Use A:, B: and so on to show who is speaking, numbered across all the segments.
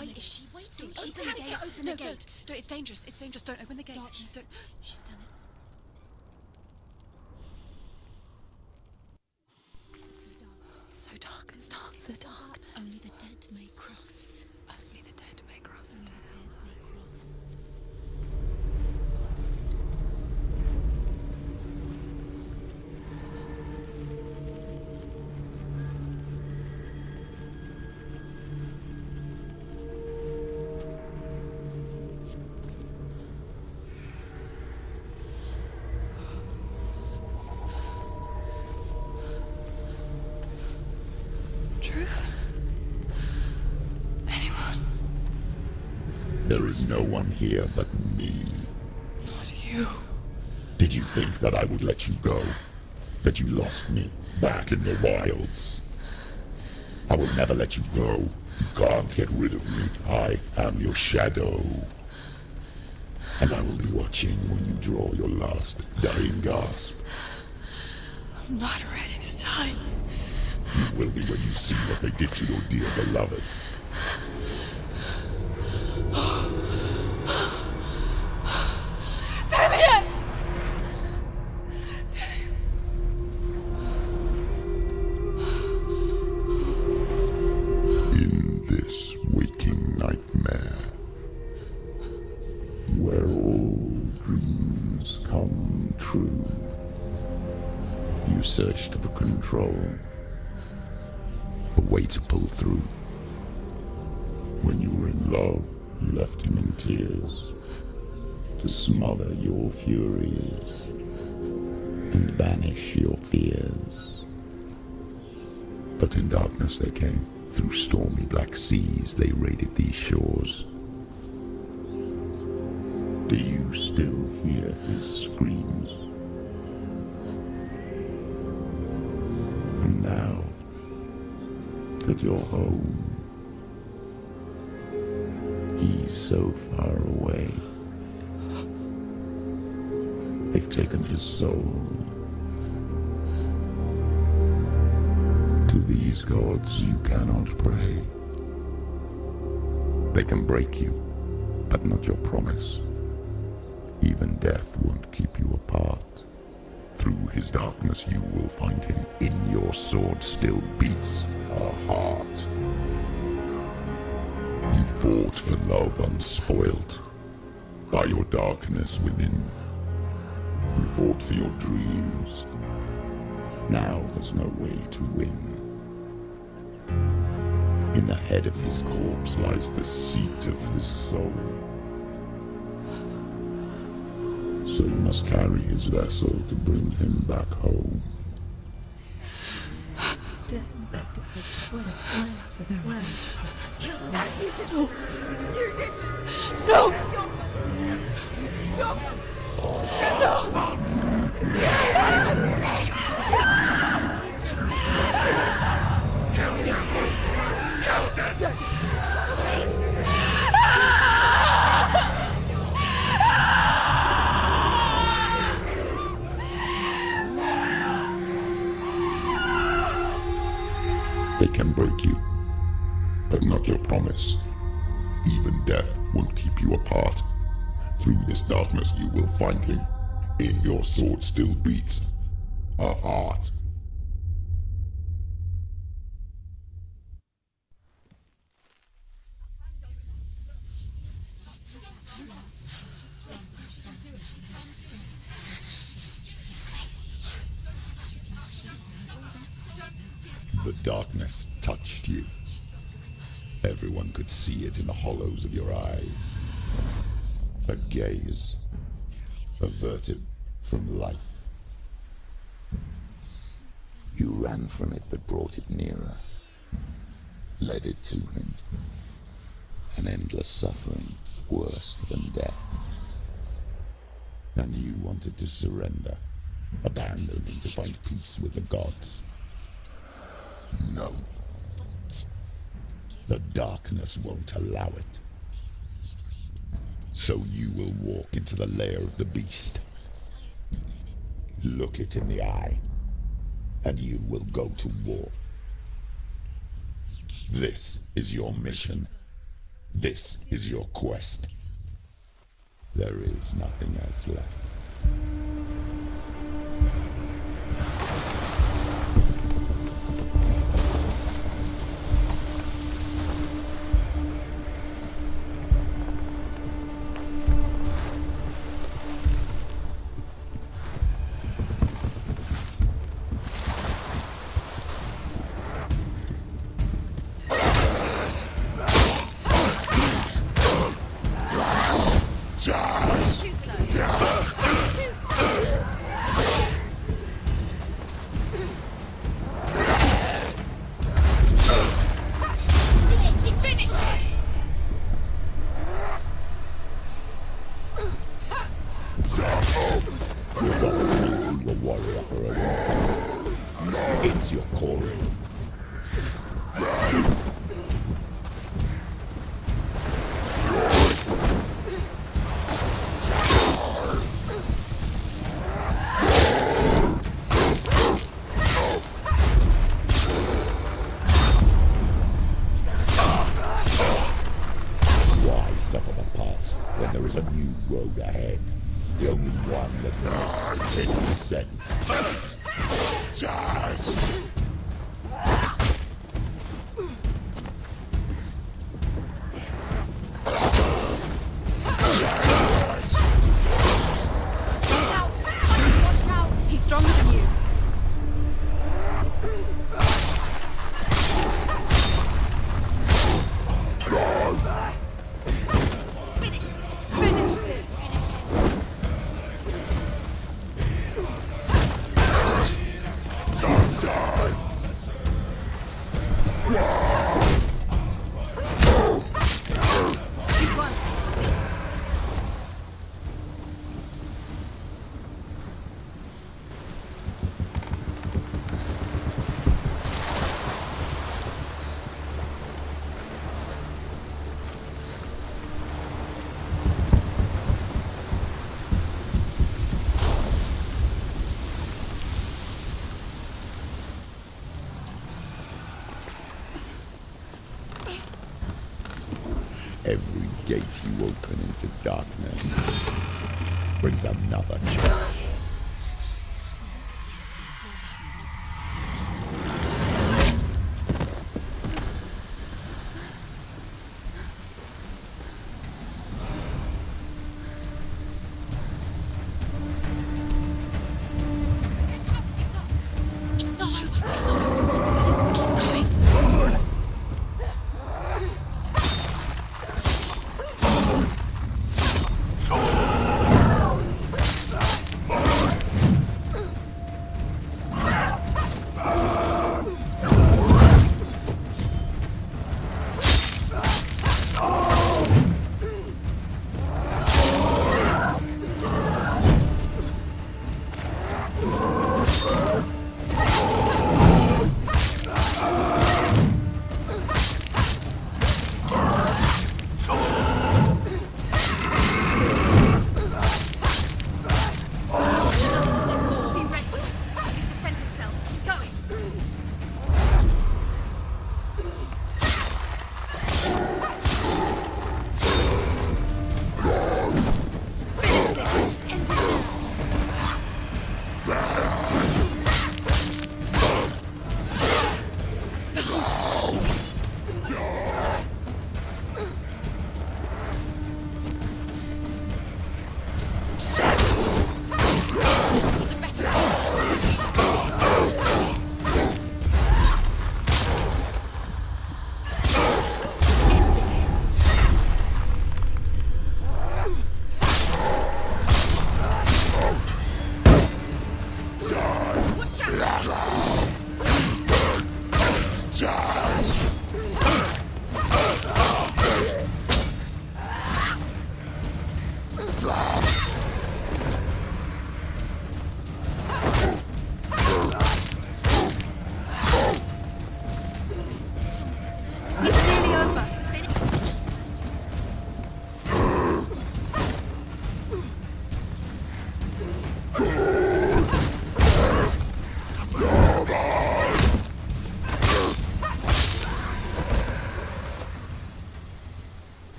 A: Why is she waiting?
B: Don't open the gate. Open the gate.
A: Don't, it's dangerous. It's dangerous. Don't open the gate. Don't.
B: She's done it.
A: It's so dark. It's dark. The darkness.
B: Only the dead may cross.
A: Only the dead may cross into hell. Truth? Anyone?
C: There is no one here but me.
A: Not you.
C: Did you think that I would let you go? That you lost me back in the wilds? I will never let you go. You can't get rid of me. I am your shadow. And I will be watching when you draw your last dying gasp.
A: I'm not ready to die.
C: You will be when you see what they did to your dear beloved.
A: Damien!
C: In this waking nightmare, where all dreams come true, you searched for control, a way to pull through. When you were in love, you left him in tears, to smother your furies and banish your fears. But in darkness they came, through stormy black seas they raided these shores. Do you still hear his screams? And now that you're home, he's so far away. They've taken his soul. To these gods you cannot pray. They can break you, but not your promise. Even death won't keep you apart. Through his darkness you will find him. In your sword still beats a heart. You fought for love unspoilt by your darkness within. You fought for your dreams. Now there's no way to win. In the head of his corpse lies the seat of his soul. So you must carry his vessel to bring him back home.
B: Where?
A: You did this! No!
C: They can break you, but not your promise. Even death won't keep you apart. Through this darkness you will find him. In your sword still beats a heart. The darkness touched you. Everyone could see it in the hollows of your eyes. A gaze averted from life. You ran from it but brought it nearer. Led it to him. An endless suffering, worse than death. And you wanted to surrender, abandon and to find peace with the gods. No. The darkness won't allow it. So you will walk into the lair of the beast. Look it in the eye, and you will go to war. This is your mission. This is your quest. There is nothing else left. It's your calling. Why suffer the past when there is a new road ahead? The only one that makes any sense.
A: He's stronger than you. Finish this. Finish this.
C: Every gate you open into darkness brings another challenge.
A: It's not over. It's not over. Keep going.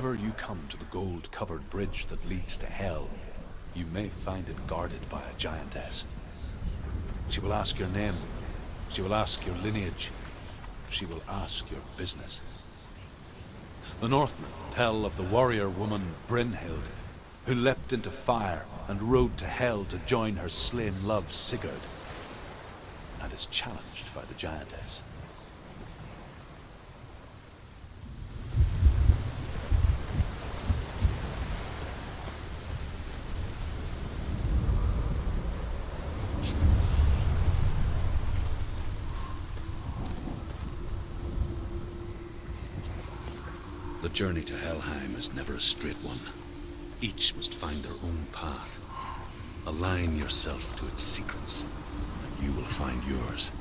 D: ever you come to the gold-covered bridge that leads to Hell, you may find it guarded by a giantess. She will ask your name. She will ask your lineage. She will ask your business. The Northmen tell of the warrior woman Brynhild, who leapt into fire and rode to Hell to join her slain love Sigurd, and is challenged by the giantess.
E: The journey to Helheim is never a straight one. Each must find their own path. Align yourself to its secrets, and you will find yours.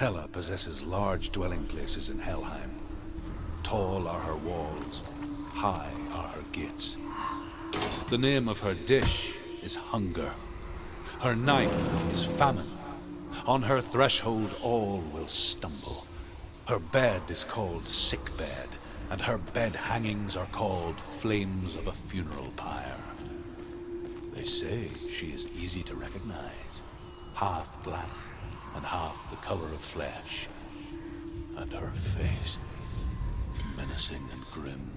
D: Hela possesses large dwelling places in Helheim. Tall are her walls, high are her gates. The name of her dish is hunger. Her knife is famine. On her threshold all will stumble. Her bed is called sick bed, and her bed hangings are called flames of a funeral pyre. They say she is easy to recognize, half black and half the color of flesh, and her face menacing and grim.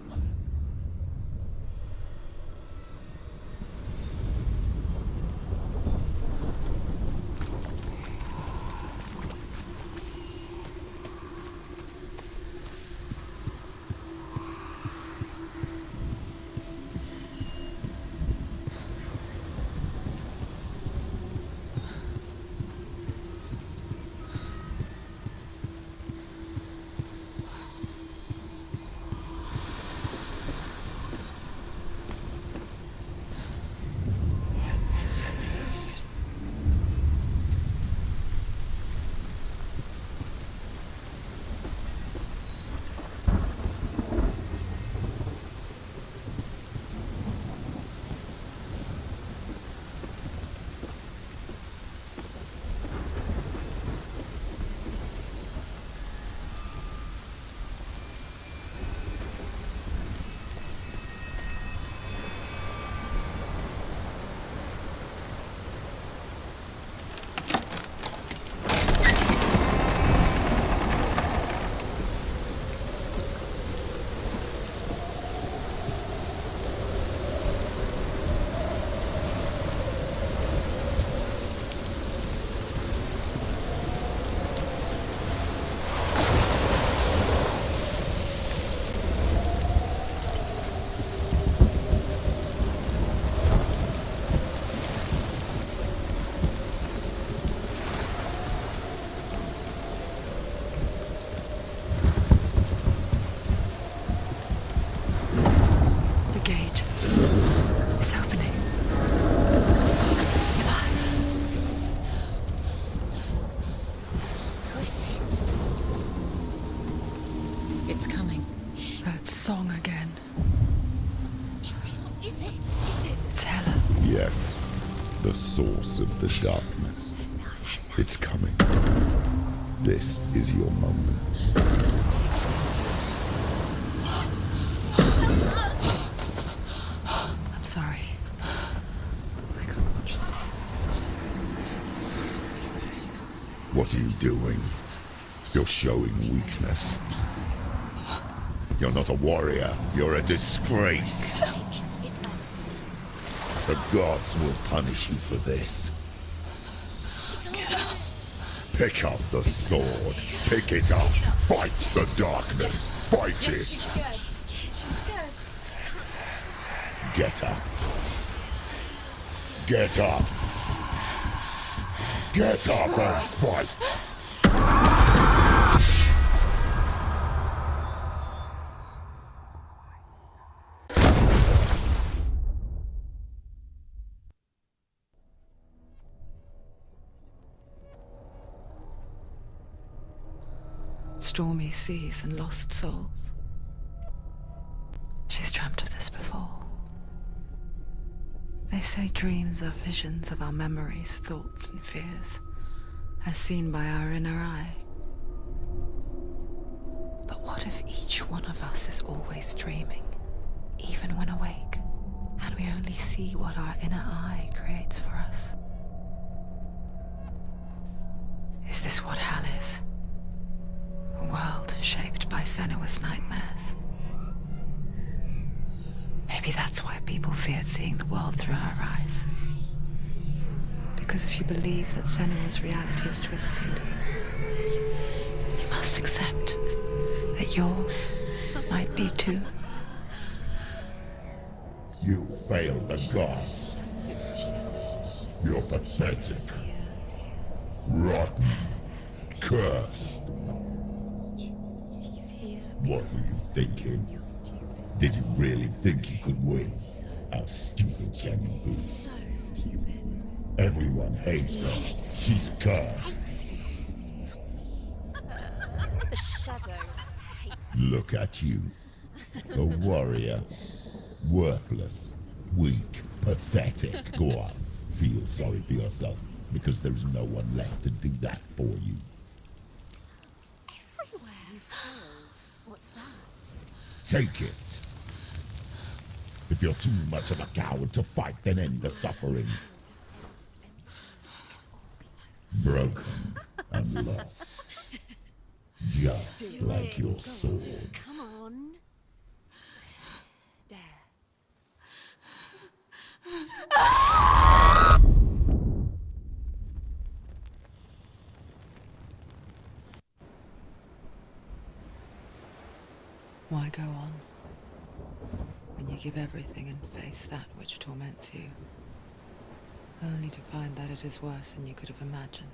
A: song again.
B: Is it?
A: It's Hella.
C: Yes, the source of the darkness. It's coming. This is your moment.
A: I'm sorry. I can't watch this.
C: What are you doing? You're showing weakness. You're not a warrior. You're a disgrace. The gods will punish you for this. Pick up the sword. Pick it up. Fight the darkness. Fight it. Get up. Get up. Get up and fight.
A: Stormy seas and lost souls. She's dreamt of this before. They say dreams are visions of our memories, thoughts and fears, as seen by our inner eye. But what if each one of us is always dreaming, even when awake, and we only see what our inner eye creates for us? Is this what hell is? A world shaped by Senua's nightmares. Maybe that's why people feared seeing the world through her eyes. Because if you believe that Senua's reality is twisted, you must accept that yours might be too.
C: You failed the gods. You're pathetic. Rotten. Cursed. What were you thinking? Did you really think you could win? How stupid can you be?
B: So stupid.
C: Everyone hates her. She's cursed.
B: The shadow hates.
C: Look at you. A warrior. Worthless. Weak. Pathetic. Go on. Feel sorry for yourself, because there is no one left to do that for you.
B: Everywhere. You failed. What's that?
C: Take it. If you're too much of a coward to fight, then end the suffering. Broken and lost. Just like your sword.
B: Come on. Dare.
A: Why go on when you give everything and face that which torments you, only to find that it is worse than you could have imagined?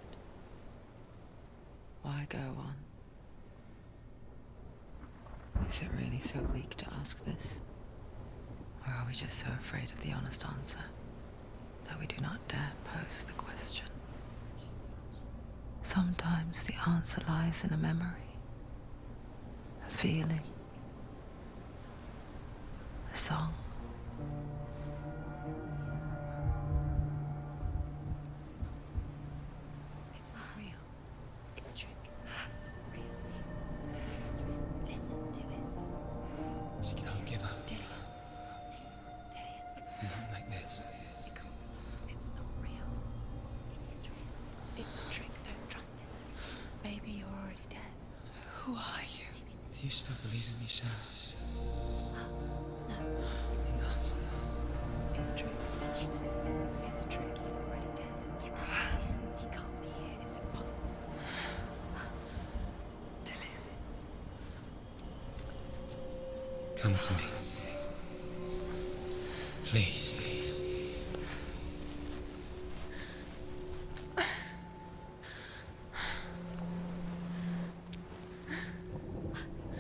A: Why go on? Is it really so weak to ask this? Or are we just so afraid of the honest answer that we do not dare pose the question? Sometimes the answer lies in a memory, a feeling, a song.
B: It's not real. It's a trick. It's not real. It is real. Listen to it. She
F: Don't give up.
B: Delia. It's
F: Not like this.
B: it can't. It's not real. It is real. It's a trick. Don't trust it. Maybe you're already dead.
A: Who are you?
B: Maybe this
F: Do you still believe in me, Shannon?
B: No, it's not. It's a trick. She knows it's him. It's a trick. He's already dead. He can't be here. It's impossible.
F: Come to me. Please.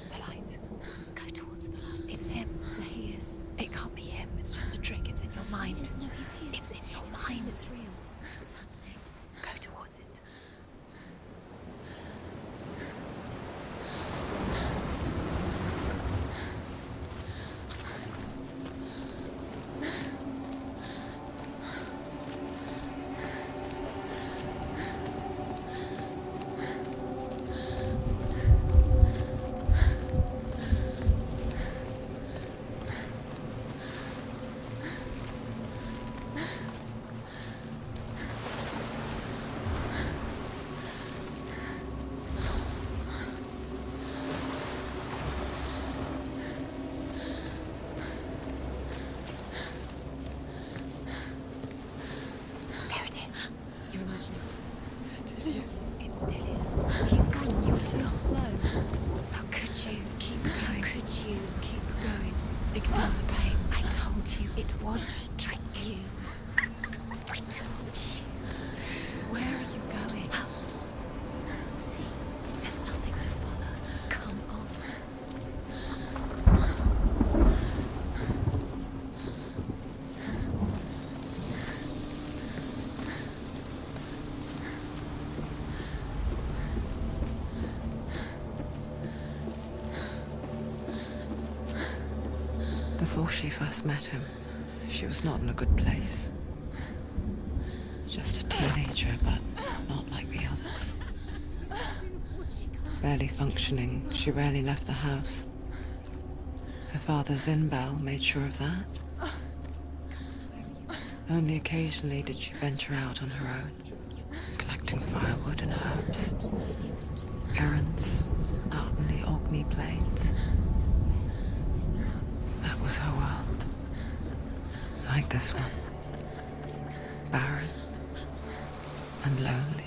B: The light. Go towards the light. It's him. There he is. It can't be him. It's just a trick. It's in your mind. No, he's here. It's in your mind. It's real. It's happening. Go towards it. Feel the pain. I told you it was to trick you. I told you. Where are you going? See, there's nothing to follow. Come on.
A: Before she first met him, she was not in a good place. Just a teenager, but not like the others. Barely functioning, she rarely left the house. Her father's in-bell made sure of that. Only occasionally did she venture out on her own, collecting firewood and herbs. Errands out in the Orkney Plains. That was her world. Like this one. Barren and lonely.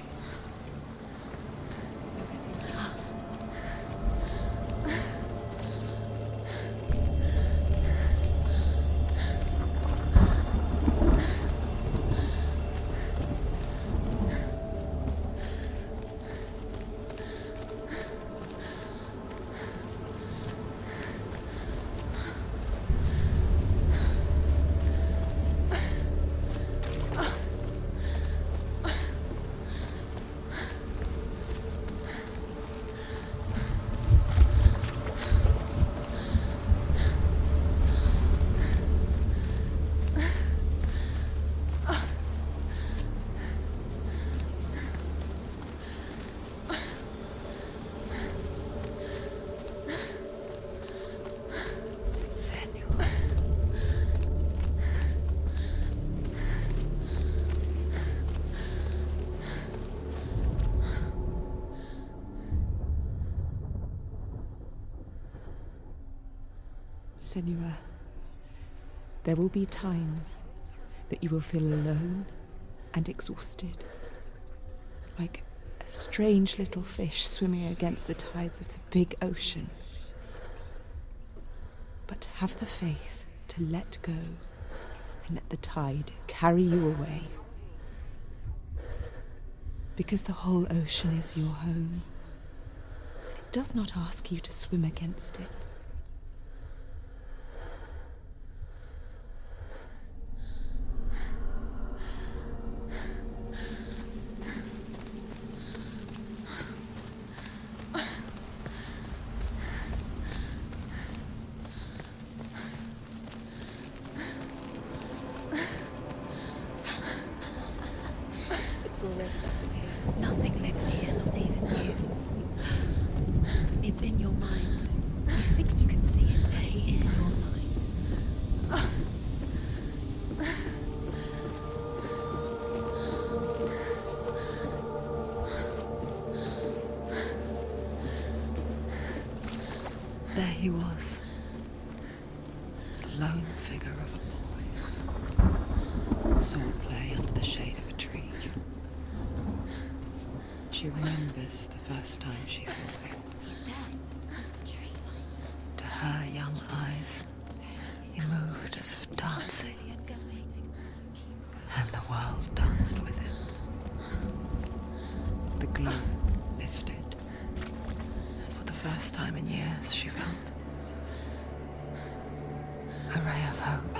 G: Senua, there will be times that you will feel alone and exhausted, like a strange little fish swimming against the tides of the big ocean. But have the faith to let go and let the tide carry you away. Because the whole ocean is your home. It does not ask you to swim against it.
B: Nothing lives here, not even you. It's in your mind. You think you can see it, but it's in your mind.
A: There he was, the lone figure of a boy, sword play under the shade of a tree. She remembers the first time she saw him.
B: He's there, under the tree.
A: To her young eyes, he moved as if dancing, and the world danced with him. The glow lifted, and for the first time in years she felt a ray of hope.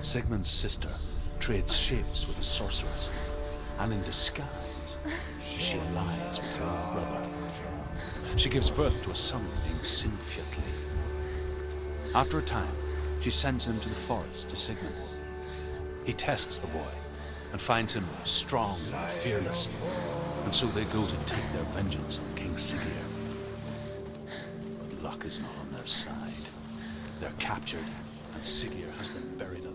D: Sigmund's sister trades shapes with a sorceress, and in disguise, she lies with her brother. She gives birth to a son named Sinfjotli. After a time, she sends him to the forest to Sigmund. He tests the boy and finds him strong and fearless, and so they go to take their vengeance on King Siggeir. But luck is not on their side. They're captured, and Siggeir has them buried alive.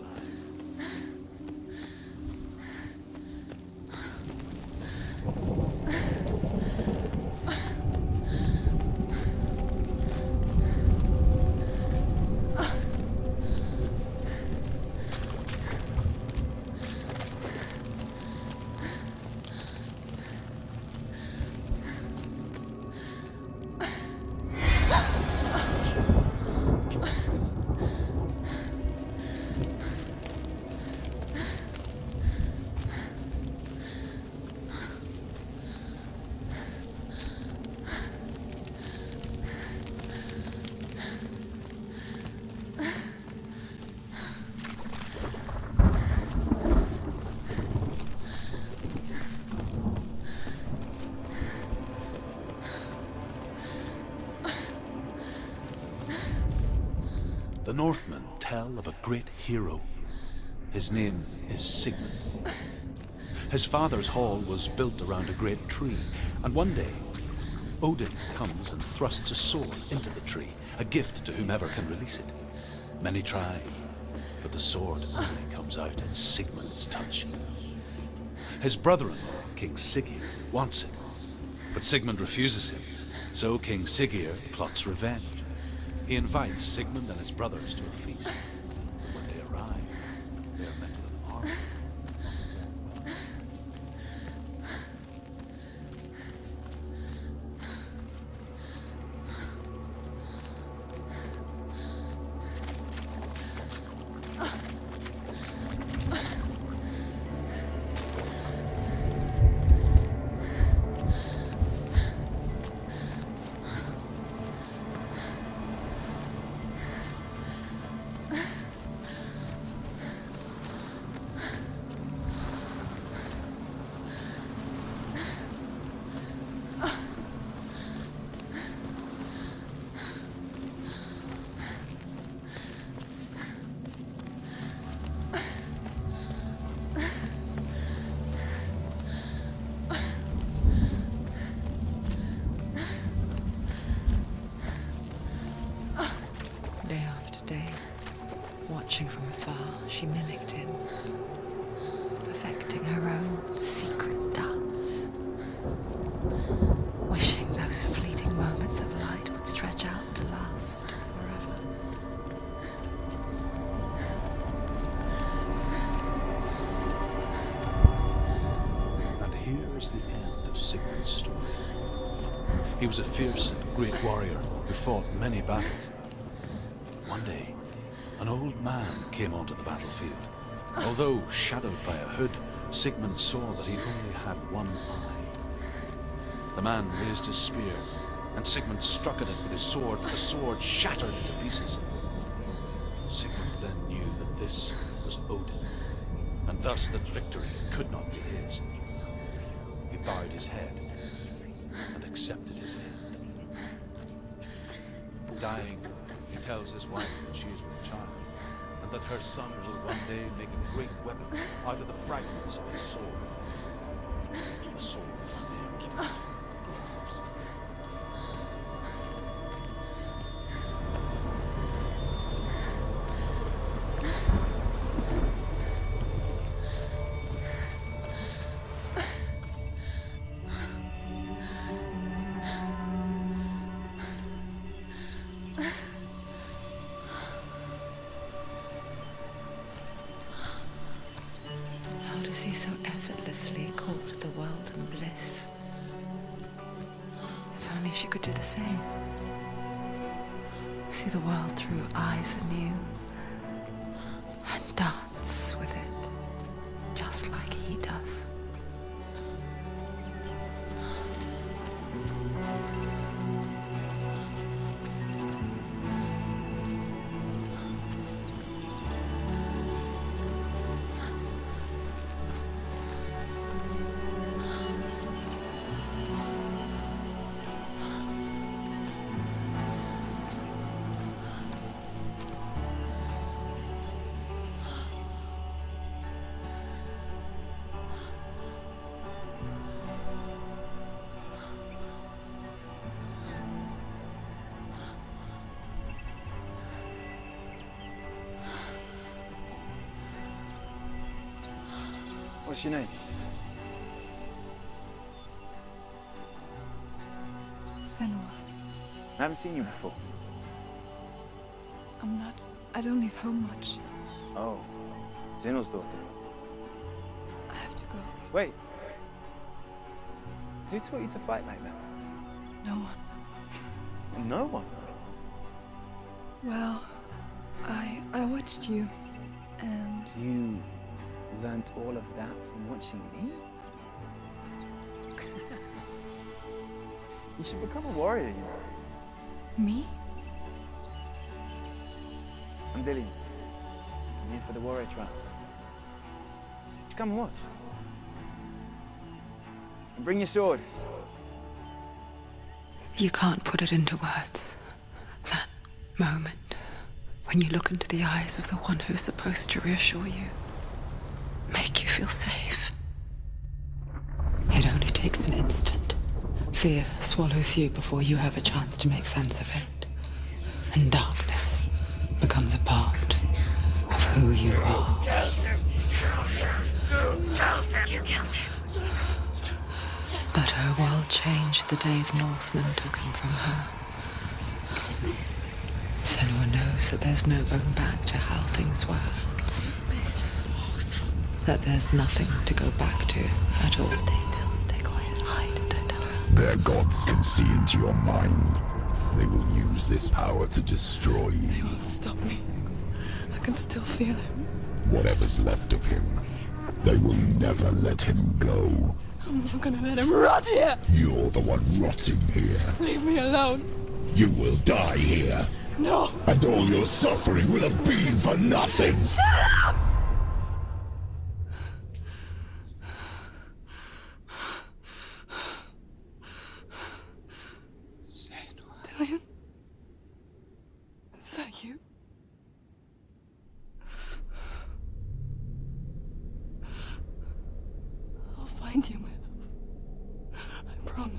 D: the Northmen tell of a great hero. His name is Sigmund. His father's hall was built around a great tree, and one day, Odin comes and thrusts a sword into the tree, a gift to whomever can release it. Many try, but the sword only comes out at Sigmund's touch. His brother-in-law, King Siggeir, wants it, but Sigmund refuses him, so King Siggeir plots revenge. He invites Sigmund and his brothers to a feast. When they arrive, they are met with an army.
A: Day after day, watching from afar, she mimicked him, perfecting her own secret dance, wishing those fleeting moments of light would stretch out to last forever.
D: And here is the end of Sigmund's story. He was a fierce and great warrior who fought many battles. One day, an old man came onto the battlefield. Although shadowed by a hood, Sigmund saw that he only had one eye. The man raised his spear, and Sigmund struck at it with his sword, but the sword shattered into pieces. Sigmund then knew that this was Odin, and thus that victory could not be his. He bowed his head and accepted his end. Dying, he tells his wife that she is with child, and that her son will one day make a great weapon out of the fragments of his sword. The sword named
A: How does he so effortlessly court the world and bliss? If only she could do the same. See the world through eyes anew and dance with it, just like he does.
H: What's your name?
I: Senua.
H: I haven't seen you before.
I: I don't leave home much.
H: Oh, Zenua's daughter.
I: I have to go.
H: Wait. Who taught you to fight like that?
I: No one.
H: No one.
I: Well, I watched you, and
H: You learnt all of that from watching me? You should become a warrior, you know.
I: me?
H: I'm Dillian. I'm here for the warrior trials. Just come and watch. And bring your sword.
A: You can't put it into words. That moment When you look into the eyes of the one who is supposed to reassure you, make you feel safe. It only takes an instant. Fear swallows you before you have a chance to make sense of it. And darkness becomes a part of who you are.
B: You killed him.
A: But her world changed the day the Northmen took him from her. Senua knows that there's no going back to how things were. That there's nothing to go back to at all.
B: Stay still, stay quiet, hide, don't turn around.
C: Their gods can see into your mind. They will use this power to destroy you.
I: They won't stop me. I can still feel him.
C: Whatever's left of him, they will never let him go.
I: I'm not gonna let him rot here.
C: You're the one rotting here.
I: Leave me alone.
C: You will die here.
I: No.
C: And all your suffering will have been for nothing.
I: Shut up! Dillion? Is that you? I'll find you, my love. I promise.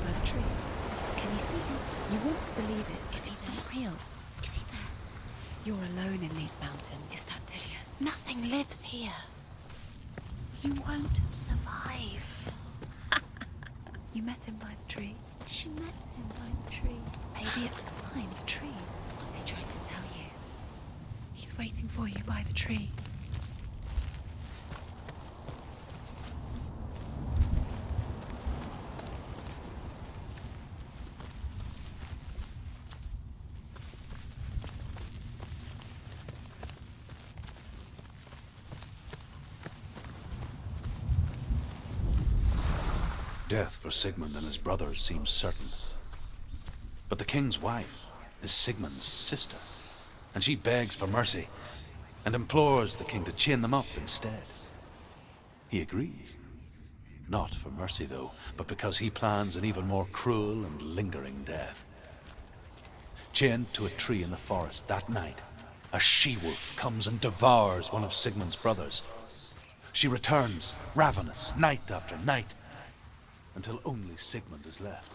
B: By the tree. Can you see him? You want to believe it. Is he not real? Is he there? You're alone in these mountains. Is that Dillion? Nothing lives here. You won't survive. You met him by the tree. She met him by the tree. Maybe it's a sign, the tree. What's he trying to tell you? He's waiting for you by the tree.
D: Death for Sigmund and his brothers seems certain. But the king's wife is Sigmund's sister, and she begs for mercy and implores the king to chain them up instead. He agrees. Not for mercy, though, but because he plans an even more cruel and lingering death. Chained to a tree in the forest that night, a she-wolf comes and devours one of Sigmund's brothers. She returns, ravenous, night after night, until only Sigmund is left.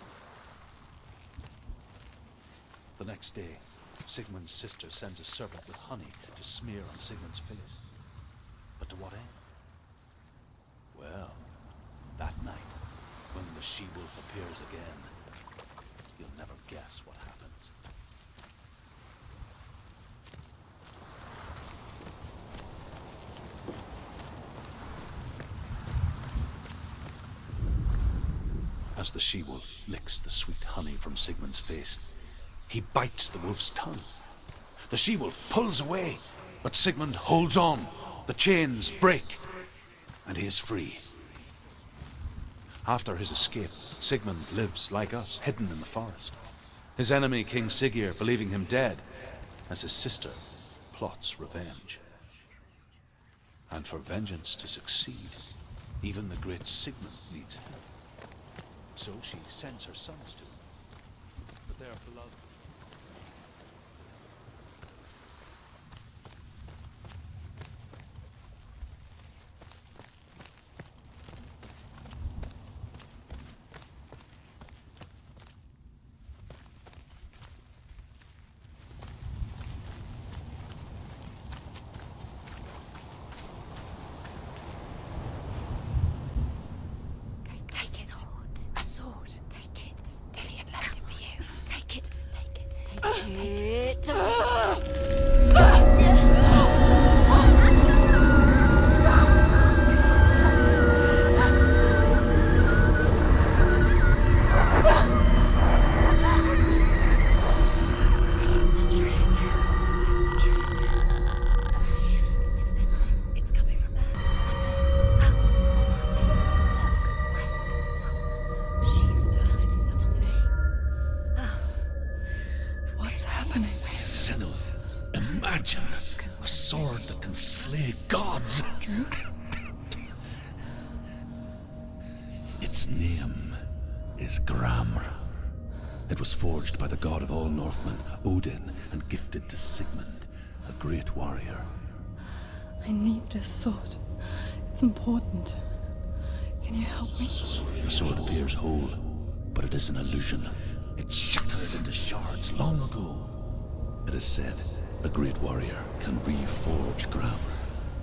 D: The next day, Sigmund's sister sends a serpent with honey to smear on Sigmund's face. But to what end? Well, that night, when the she-wolf appears again, you'll never guess what happens. As the she-wolf licks the sweet honey from Sigmund's face, he bites the wolf's tongue. The she-wolf pulls away, but Sigmund holds on. The chains break, and he is free. After his escape, Sigmund lives like us, hidden in the forest. His enemy, King Siggeir, believing him dead, as his sister plots revenge. And for vengeance to succeed, even the great Sigmund needs help. So she sends her sons to him, but they are beloved.
E: Imagine a sword that can slay gods. Its name is Gramr. It was forged by the god of all Northmen, Odin, and gifted to Sigmund, a great warrior.
I: I need this sword. It's important. Can you help me?
E: The sword appears whole, but it is an illusion. It shattered into shards long ago. It is said a great warrior can reforge Gramr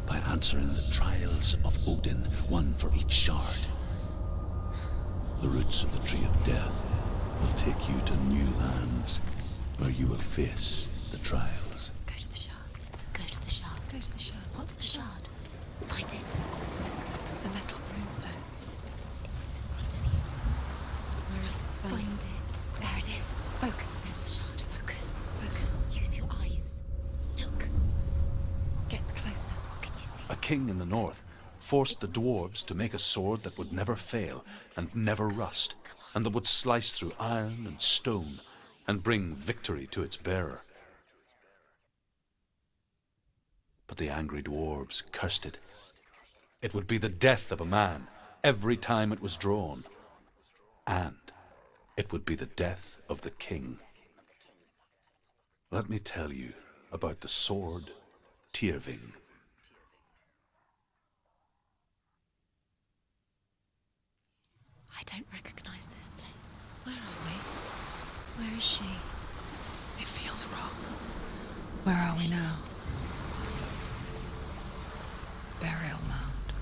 E: by answering the trials of Odin, one for each shard. The roots of the Tree of Death will take you to new lands where you will face the trials.
B: Go to the shard. Go to the shard. Go to the shard. What's the shard? Find it.
I: It's the metal runestones.
B: It's in front of you.
I: Where is it?
B: Find it. There it is.
I: Focus.
B: There's the shard. Focus.
I: Focus.
B: Use your eyes. Look.
I: Get closer.
B: What can you see?
D: A king in the north forced the dwarves to make a sword that would never fail and never rust, and that would slice through iron and stone and bring victory to its bearer. But the angry dwarves cursed it. It would be the death of a man every time it was drawn, and it would be the death of the king. Let me tell you about the sword Tyrving.
B: I don't recognize this place. Where are we? Where is she?
I: It feels wrong.
A: Where are we now? Burial mound.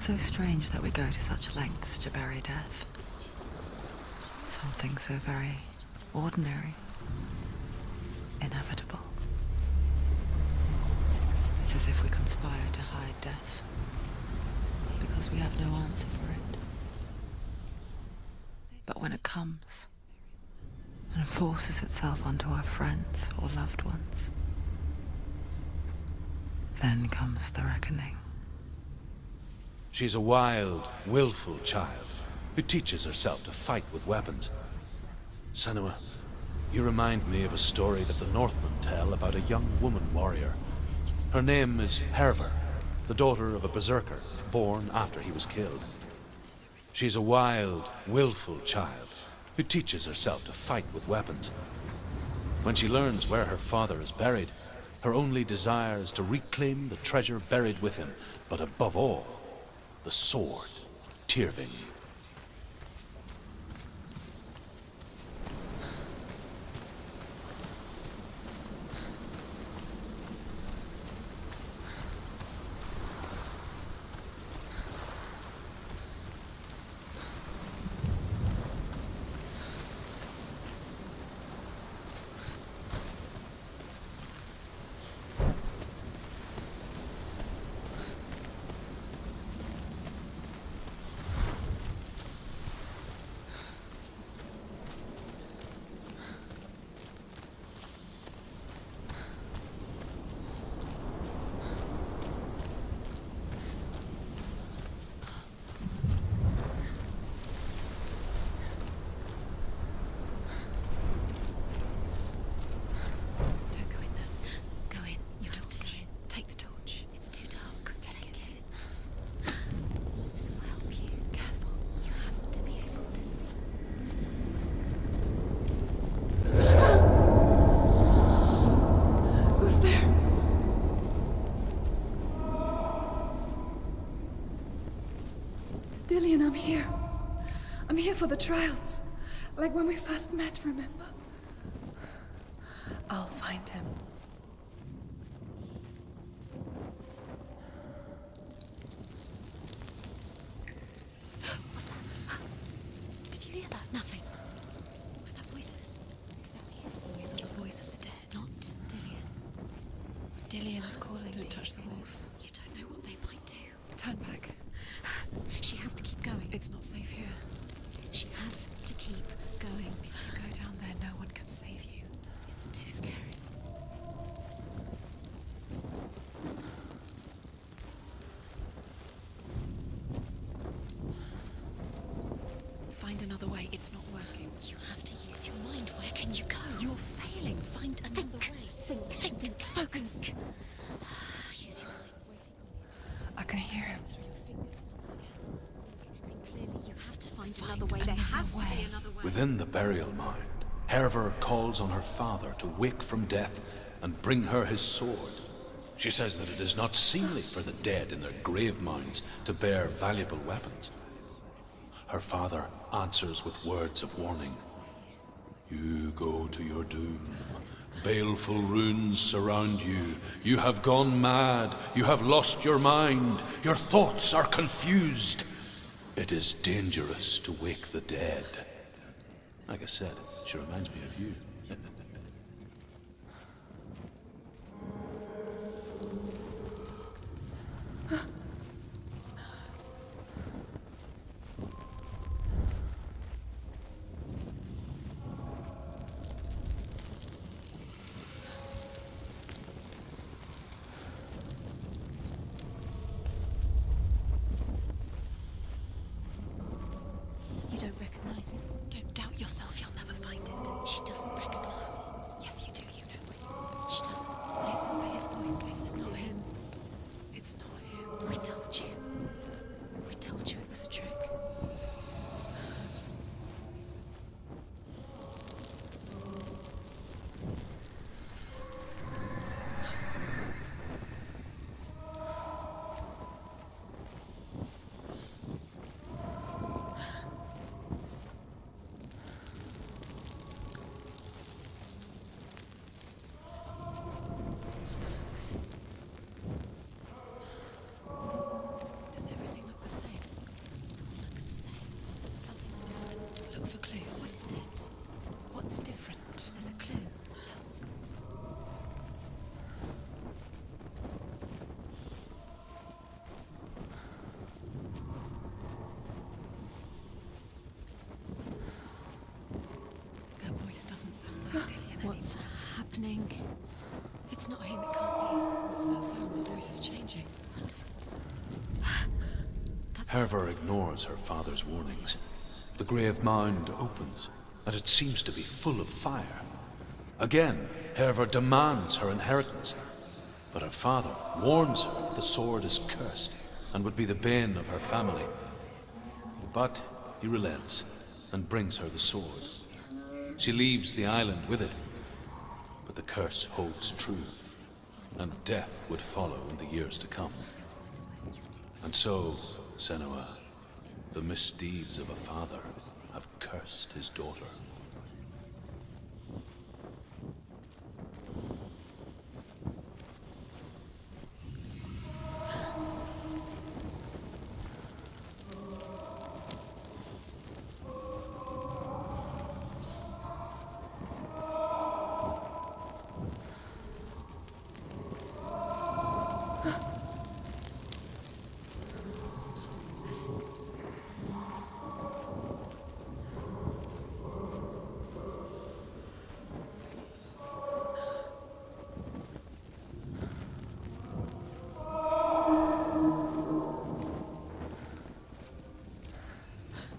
A: So strange that we go to such lengths to bury death. Something so very ordinary, inevitable. It's as if we conspire to hide death, because we have no answer for it. But when it comes and forces itself onto our friends or loved ones, then comes the reckoning.
D: She's a wild, willful child who teaches herself to fight with weapons. Senua, you remind me of a story that the Northmen tell about a young woman warrior. Her name is Hervor, the daughter of a berserker born after he was killed. She's a wild, willful child who teaches herself to fight with weapons. When she learns where her father is buried, her only desire is to reclaim the treasure buried with him, but above all, the sword, Tyrving.
I: Don't go in there.
B: Go in. You have to go in.
I: Take the torch.
B: It's too dark. Take it. This will help you.
I: Careful.
B: You have to be able to see.
I: Who's there? Dillian, I'm here. I'm here for the trials. Like when we first met, remember? I'll find him.
B: What's that? Did you hear that? Nothing. Was that voices? Is that his voice or the voice of the dead? Not Dillian.
I: Dillian's calling. Don't touch the walls.
B: You don't know what they might do.
I: Turn back.
B: She has to keep going.
I: It's not safe here.
B: She has to keep going.
I: If you go down there, no one can save you.
B: It's too scary. Find another way. It's not working.
J: You have to use your mind. Where can you go?
B: You're failing. Find another way. Think. Focus.
J: Use your mind.
I: I can hear him.
B: Think clearly. You have to find another way. There has to be another way.
D: Within the burial mound, Herver calls on her father to wake from death and bring her his sword. She says that it is not seemly for the dead in their grave mounds to bear valuable weapons. Her father answers with words of warning. You go to your doom. Baleful runes surround you. You have gone mad. You have lost your mind. Your thoughts are confused. It is dangerous to wake the dead. Like I said, she reminds me of you.
B: You don't recognize it? Don't doubt yourself. You'll never find it.
J: She doesn't recognize it.
B: Yes, you do. You know it.
J: She doesn't.
B: Listen for his voice. It's not him. It's not him.
J: We told you. We told you it was a trick.
B: Does everything look the same?
J: Looks the same.
B: Something's different. Look for clues.
J: What is it?
B: What's different?
J: There's a clue.
B: That voice doesn't sound like Dillian.
J: What's happening? It's not him. It can't be.
B: What's that sound? The voice is changing.
J: What? That's
D: Herver ignores her father's warnings. The grave mound opens, and it seems to be full of fire. Again, Herver demands her inheritance, but her father warns her that the sword is cursed and would be the bane of her family. But he relents and brings her the sword. She leaves the island with it, but the curse holds true, and death would follow in the years to come. And so, Senua, the misdeeds of a father have cursed his daughter.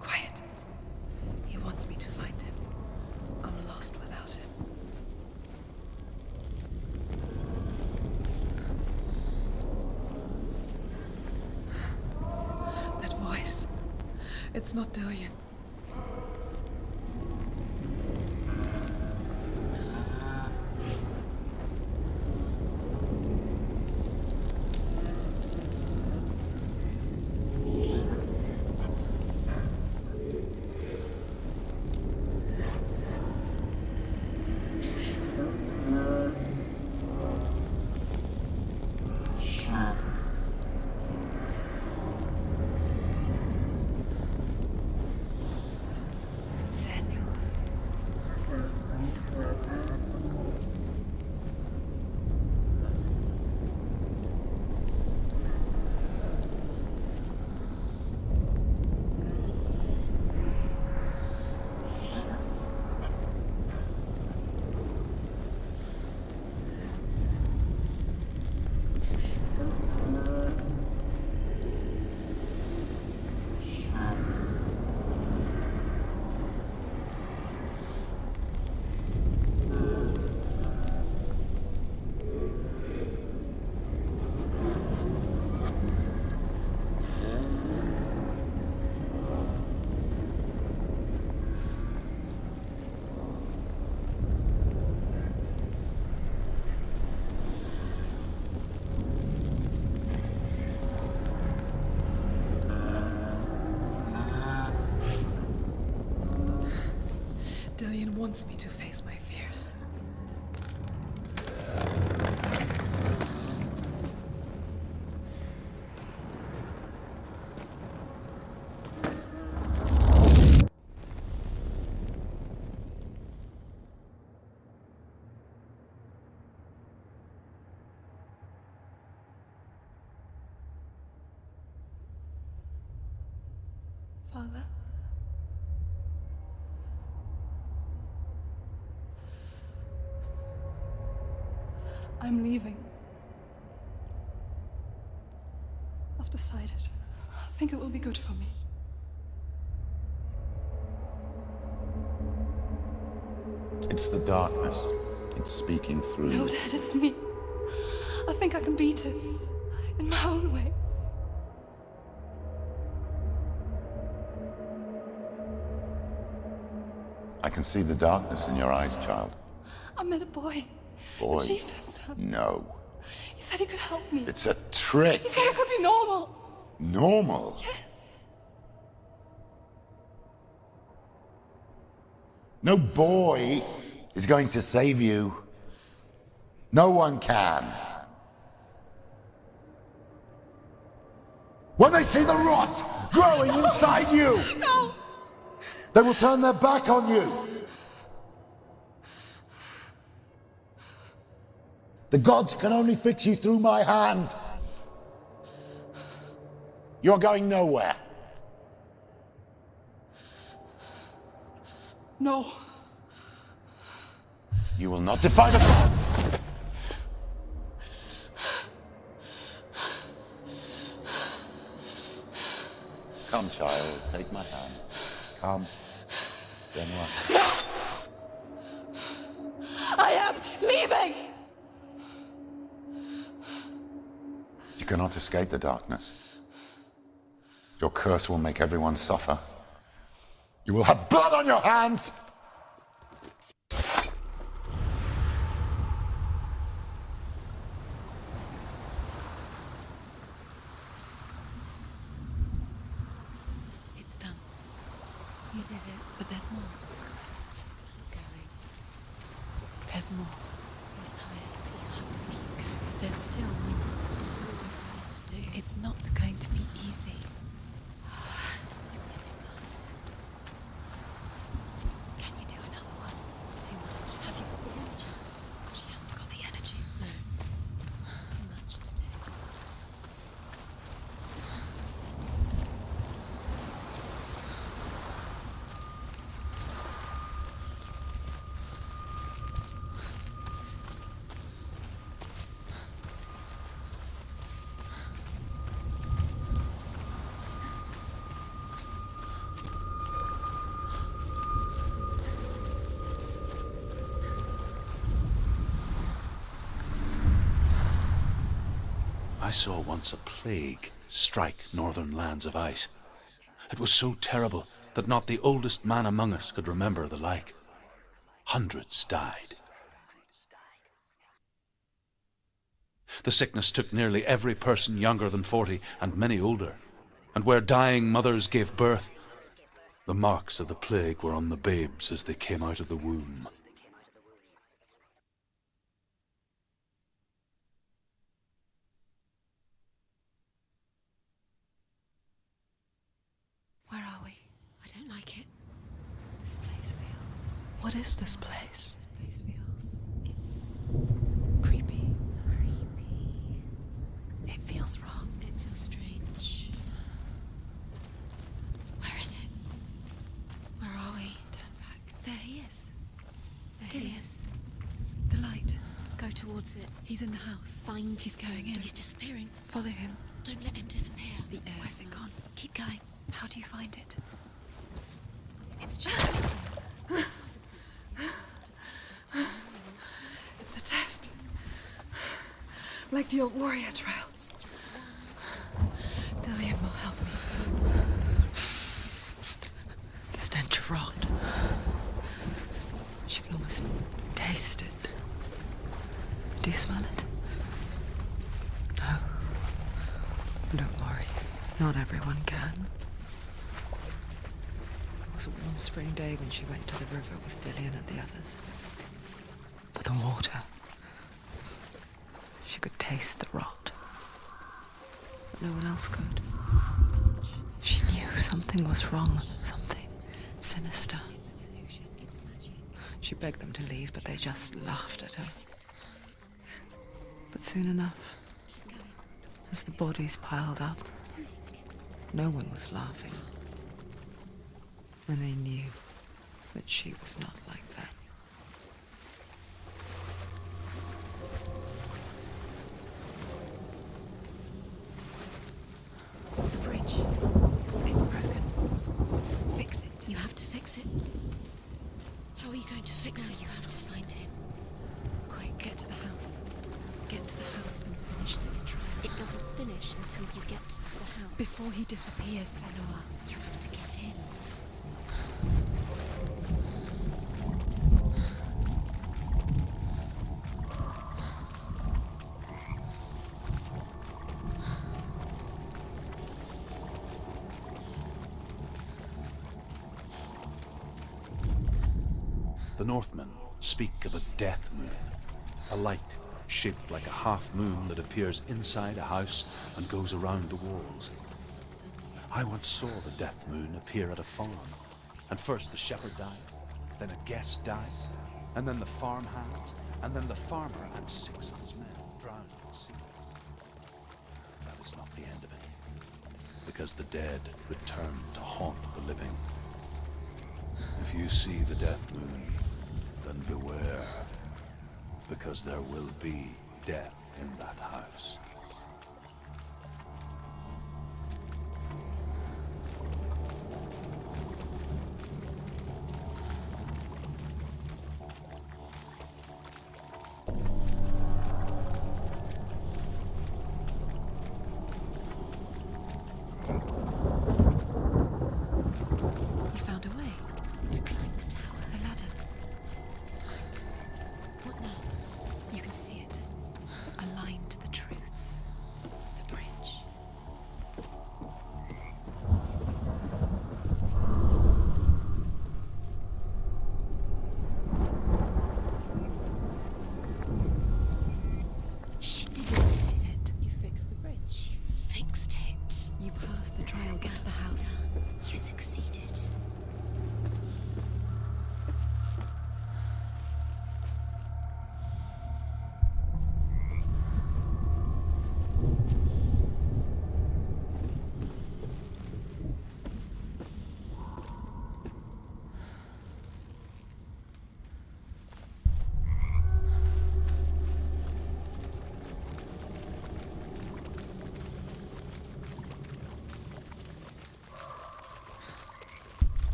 I: Quiet. He wants me to find him. I'm lost without him. That voice. It's not Dillian. Dillian wants me to face my fears. Father? I'm leaving. I've decided. I think it will be good for me.
C: It's the darkness. It's speaking through
I: No,
C: you.
I: Dad, it's me. I think I can beat it. In my own way.
C: I can see the darkness in your eyes, child.
I: I met a boy.
C: Boy.
I: The chieftain's son.
C: No.
I: He said he could help me.
C: It's a trick.
I: He said I could be normal.
C: Normal?
I: Yes.
C: No boy is going to save you. No one can. When they see the rot growing inside you,
I: No!
C: they will turn their back on you. The gods can only fix you through my hand. You're going nowhere.
I: No.
C: You will not defy the gods. Come, child, take my hand. Come. Senua.
I: I am leaving!
C: You cannot escape the darkness. Your curse will make everyone suffer. You will have blood on your hands!
B: It's done. You did it, but there's more. Keep going. There's more. You're tired, but you have to keep going. There's still more. There's always more to do. It's not going to be easy. Can you do another one? It's too much. Have you got the energy? She hasn't got the energy. No. Too much to do.
D: I saw once a plague strike northern lands of ice. It was so terrible that not the oldest man among us could remember the like. Hundreds died. The sickness took nearly every person younger than 40 and many older, and where dying mothers gave birth, the marks of the plague were on the babes as they came out of the womb.
B: Where are we? I don't like it. This place feels...
I: What is this place?
B: This place feels... It's... creepy. Creepy. It feels wrong. It feels strange. Where is it? Where are we? Turn back. There he is. There he is. The light. Go towards it. He's in the house. Find... He's going in. He's disappearing. Follow him. Don't let him disappear. The air. Where's it gone? Keep going. How do you find it? It's just a trial. It's just a test.
I: It's a test. Like the old warrior trials. Dillian will help me.
A: The stench of rot. She can almost taste it. Do you smell it? No. Don't worry. Not everyone can. It was was a warm spring day when she went to the river with Dillian and the others. But the water... she could taste the rot. But no one else could. She knew something was wrong, something sinister. She begged them to leave, but they just laughed at her. But soon enough, as the bodies piled up, no one was laughing. And they knew that she was not like that.
B: The bridge. It's broken. Fix it.
J: You have to fix it. How are you going to fix it?
B: You have to find him. Quick, get to the house. Get to the house and finish this trial.
J: It doesn't finish until you get to the house.
B: Before he disappears, Senua.
J: You have to get in.
D: The Northmen speak of a death moon, a light shaped like a half moon that appears inside a house and goes around the walls. I once saw the death moon appear at a farm, and first the shepherd died, then a guest died, and then the farmhands, and then the farmer and 6 of his men drowned at sea. That is not the end of it, because the dead return to haunt the living. If you see the death moon, then beware, because there will be death in that house.
B: You found a way
J: To climb the tower.
B: the ladder.
J: What now?
B: You can see it. Aligned to the truth. The bridge.
J: She did
B: You
J: it.
B: did it. You fixed the bridge.
J: She fixed it.
B: You passed the trial. Get to the house.
J: You succeeded.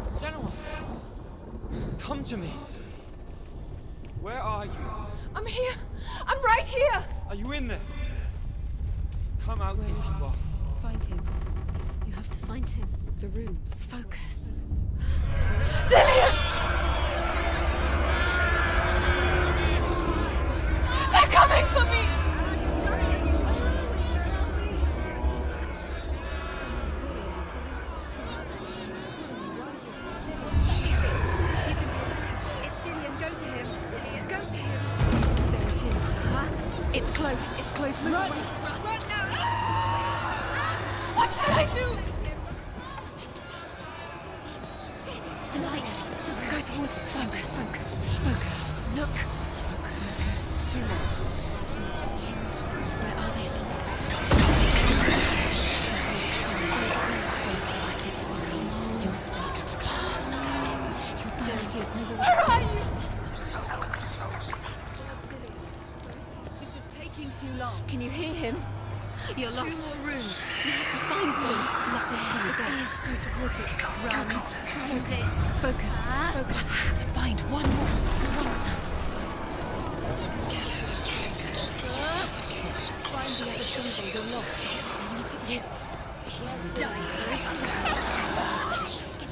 F: Senua! Come to me! Where are you?
G: I'm here! I'm right here!
F: Are you in there? Come out if you are.
B: Find him.
J: You have to find him.
B: The runes.
J: Focus.
G: Dillian!
J: It's too much.
G: They're coming for me!
J: You're dying. It's too much.
B: Someone's calling you.
J: Someone's calling you.
B: It's Dillian. Go to him. Go to him. There it is. It's close. It's close. Move away.
J: Run now.
G: What should I do?
J: The light.
B: Go towards it. Focus. Focus. Look. Focus. Two more touchings. Where are they? Don't let it see you. You'll start to burn. You'll burn. There it is. Move away.
I: Where are you?
B: This is taking too long. Can you hear him? You're lost. 2 more rooms. You have to find them. Let it settle down. It is. Go towards it. Run. Find it. Focus. To find one more. Find the other symbol. You're lost. Look at you. She's dying. She's dead.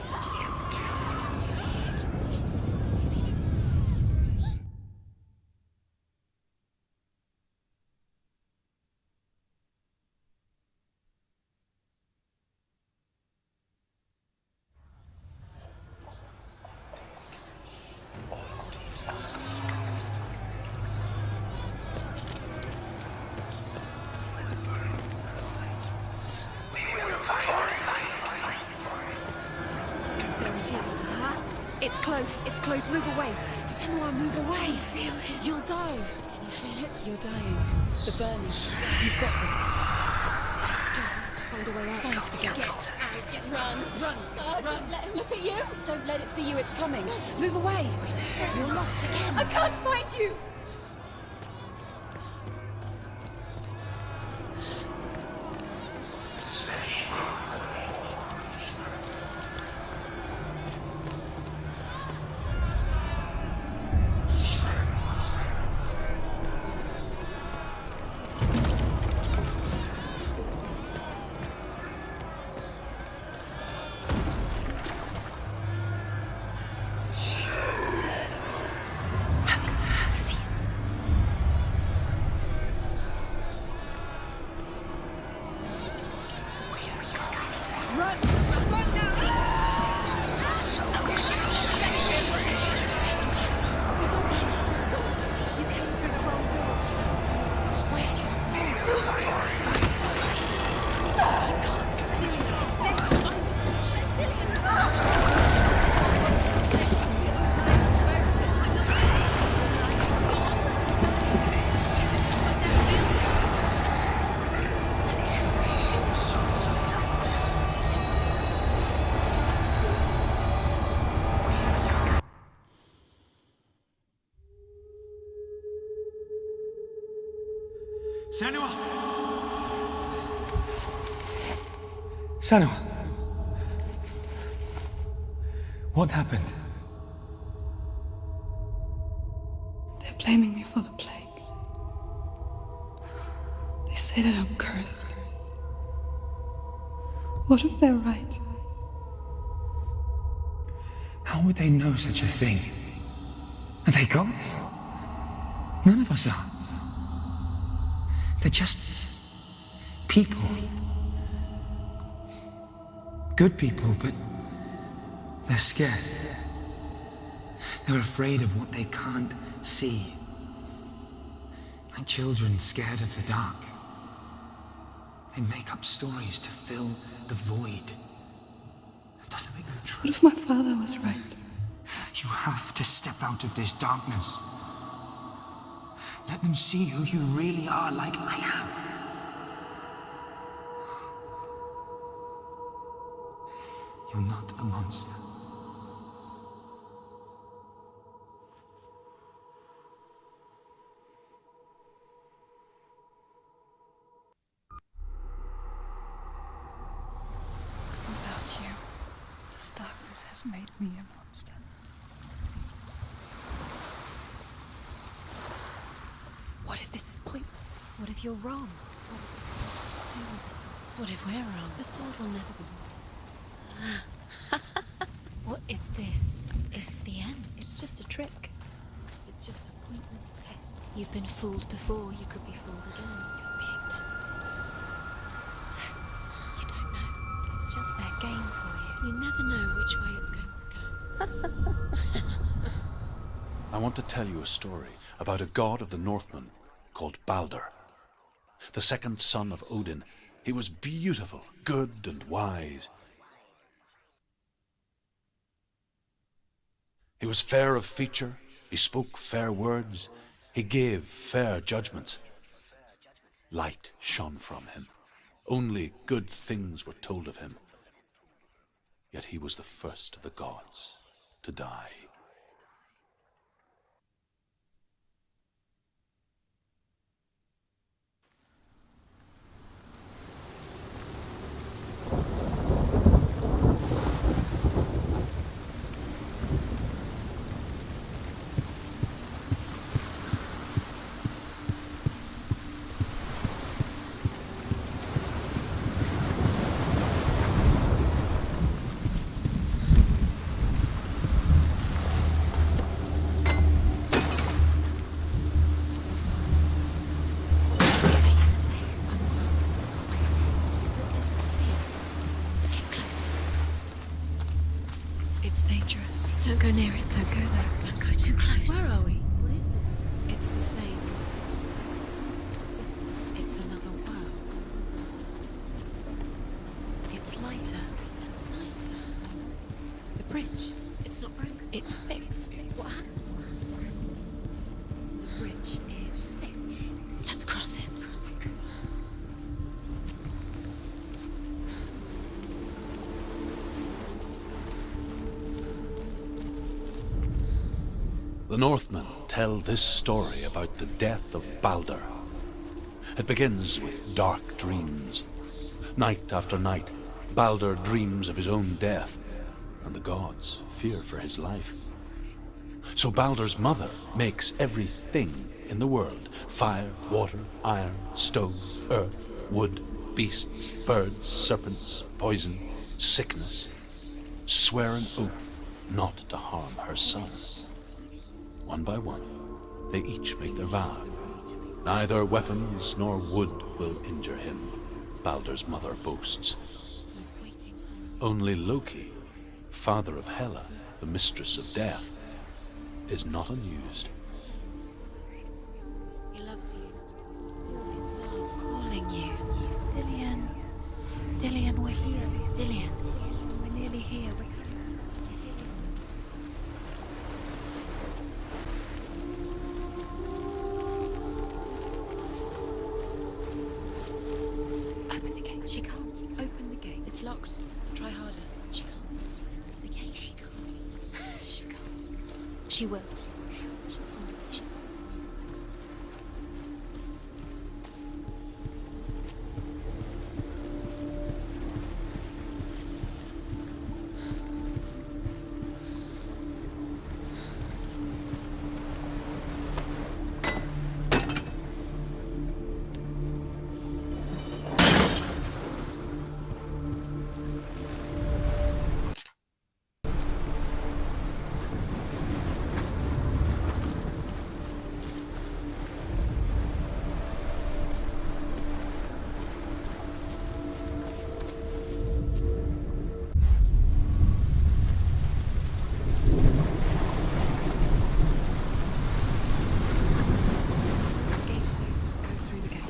B: It's close. Move away. Senua, move away. Can you feel it? You'll die. Can you feel it? You're dying. The burning. You've got them. Where's the door? You have to find a way out. Find the gate. Get out. Run. Don't let him look at you. Don't let it see you. It's coming. Move away. You're lost again.
I: I can't find you.
F: Senua!
K: Senua! What happened?
I: They're blaming me for the plague. They say that I'm cursed. What if they're right?
K: How would they know such a thing? Are they gods? None of us are. They're just people. Good people, but they're scared. They're afraid of what they can't see. Like children scared of the dark. They make up stories to fill the void. That doesn't make them true.
I: What if my father was right?
K: You have to step out of this darkness. Let them see who you really are, like I have. You're not a monster.
I: Without you, this darkness has made me a monster.
B: What if this is pointless? What if you're wrong? What if this has nothing to do with the sword? What if we're wrong? The sword will never be yours. What if this is the end? It's just a trick. It's just a pointless test. You've been fooled before. You could be fooled again. You're being tested. You don't know. It's just their game for you. You never know which way it's going to go.
D: I want to tell you a story about a god of the Northmen called Baldur. The second son of Odin. He was beautiful, good and wise. He was fair of feature, he spoke fair words, he gave fair judgments. Light shone from him. Only good things were told of him. Yet he was the first of the gods to die.
J: Don't go near it. Don't go there. Don't go too close.
B: Where are we? What is this?
J: It's the same. It's another world. It's lighter.
B: It's nicer.
J: The bridge.
B: It's not broken.
J: It's fixed.
B: What happened?
J: The bridge is fixed. Let's cross it.
D: The Northmen tell this story about the death of Baldur. It begins with dark dreams. Night after night, Baldur dreams of his own death, and the gods fear for his life. So Baldur's mother makes everything in the world: fire, water, iron, stone, earth, wood, beasts, birds, serpents, poison, sickness, swear an oath not to harm her son. One by one, they each make their vow. Neither weapons nor wood will injure him, Baldur's mother boasts. Only Loki, father of Hela, the mistress of death, is not amused.
J: He loves you. It's love calling you.
B: Dillian. Dillian, we're here.
J: Dillian.
B: We're nearly here. We're
J: She can't open the gate. It's locked. Try harder. She can't open the gate. She can't. She can't. She will. She'll find it. She always finds a way.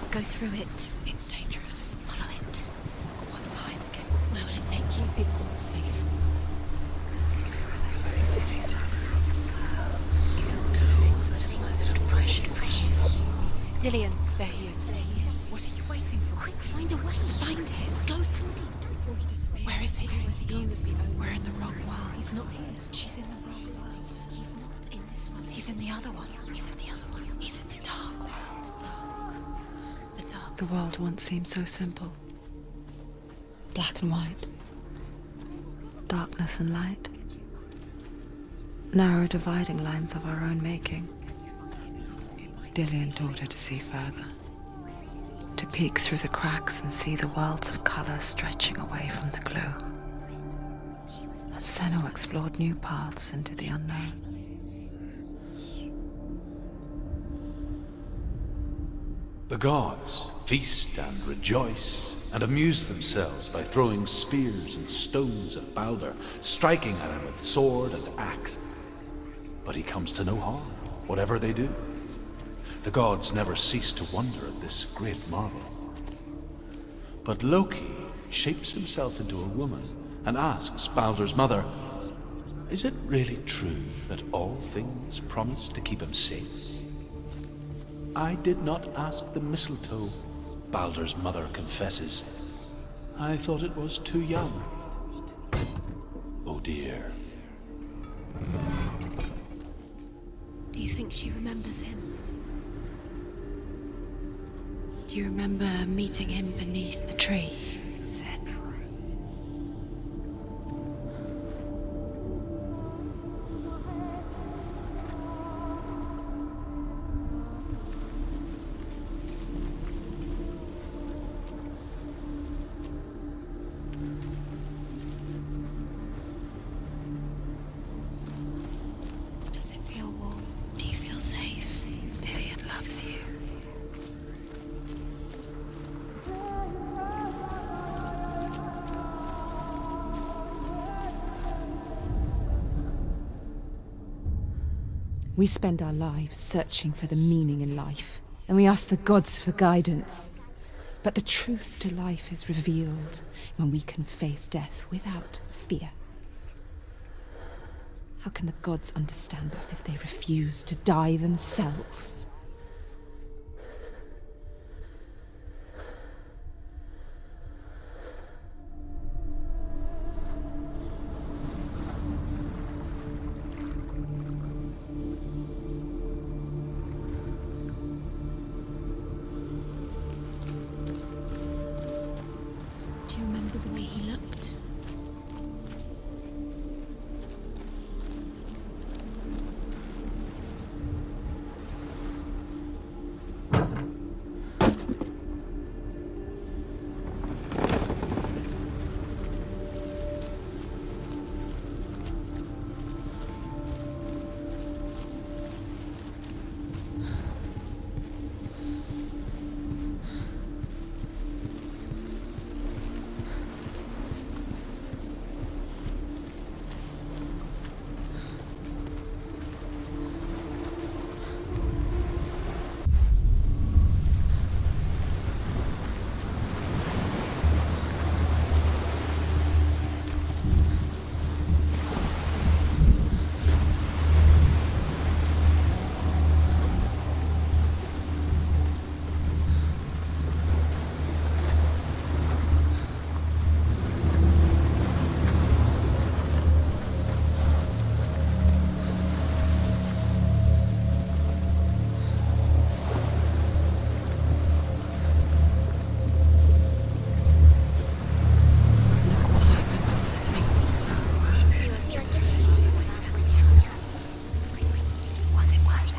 J: Go through it.
B: It's dangerous.
J: Follow it.
B: What's behind the gate?
J: Where will it take you?
B: It's not safe.
J: Dillian.
B: There he is.
J: There he is.
B: What are you waiting for?
J: Quick, find a way.
B: Find him.
J: Go through it before he disappears.
B: Where is he?
J: Where is he gone?
B: was the owner. We're in the wrong world.
J: He's not here.
B: She's in the wrong world.
J: He's not in this world.
B: He's in the other one. He's in the other one. He's in the dark world.
J: The dark.
B: The dark.
A: The world once seemed so simple. Black and white. Darkness and light. Narrow dividing lines of our own making. Dillian taught her to see further. To peek through the cracks and see the worlds of colour stretching away from the gloom. And Senua explored new paths into the unknown.
D: The gods feast and rejoice and amuse themselves by throwing spears and stones at Baldur, striking at him with sword and axe. But he comes to no harm, whatever they do. The gods never cease to wonder at this great marvel. But Loki shapes himself into a woman and asks Baldur's mother, is it really true that all things promise to keep him safe? I did not ask the mistletoe, Baldur's mother confesses. I thought it was too young. Oh dear.
J: Do you think she remembers him? Do you remember meeting him beneath the tree? Does it feel warm? Do you feel safe? Dillian loves you.
G: We spend our lives searching for the meaning in life, and we ask the gods for guidance. But the truth to life is revealed when we can face death without fear. How can the gods understand us if they refuse to die themselves?
J: Do you remember the way he looked? Look what happens to the things you love. Was it worth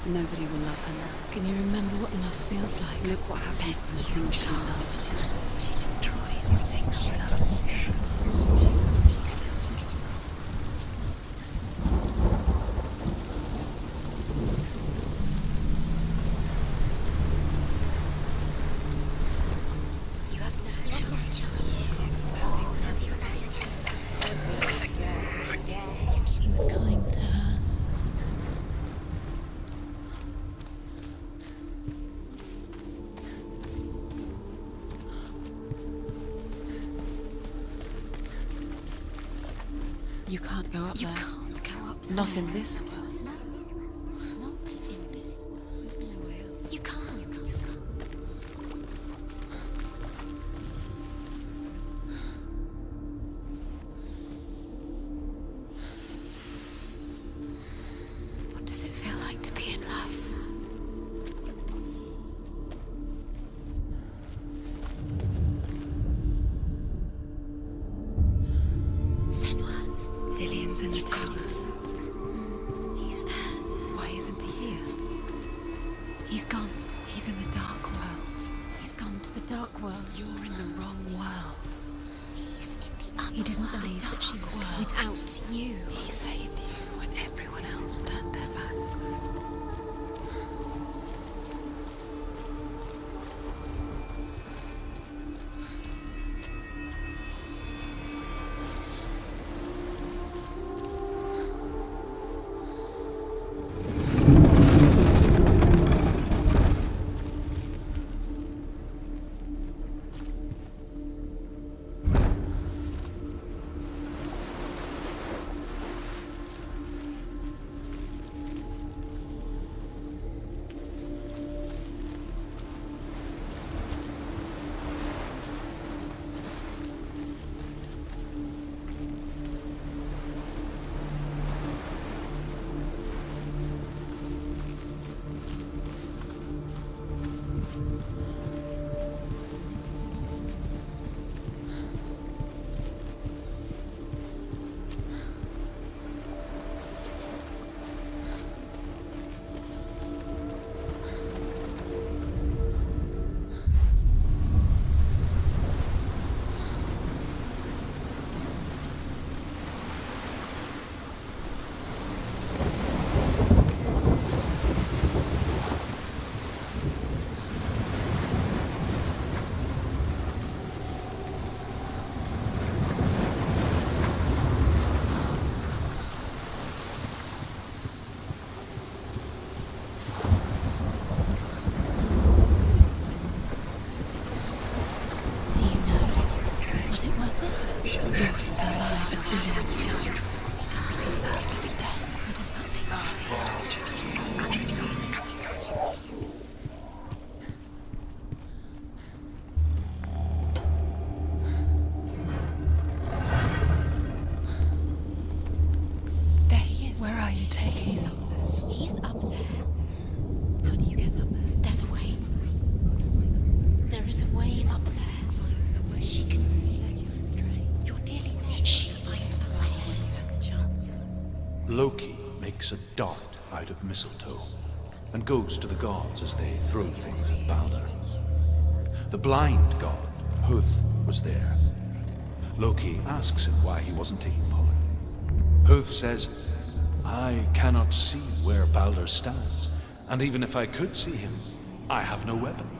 J: Nobody will love her now. Can you remember what love feels like? Look what happens to the things she loves. She destroys the things she loves. You have no choice. He was kind to her. You can't go up there. You can't go up there. Not in this world. No. Not in this world. You can't. What does it feel like to be in love? Senua. Dillian's in the tent. He's there. Why isn't he here? He's gone. He's in the dark world. He's gone to the dark world. You're in the wrong world. He's in the other He didn't world. Believe that she was going without you. He saved you when everyone else turned their backs. He's up there. He's up there. How do you get up there? There's a way. There is a way up there. Find the way. She can lead you astray. You're nearly there. She can find the way. You have the chance.
D: Loki makes a dart out of mistletoe and goes to the gods as they throw things at Balder. The blind god, Huth, was there. Loki asks him why he wasn't taking part. Huth says, I cannot see where Balder stands, and even if I could see him, I have no weapon.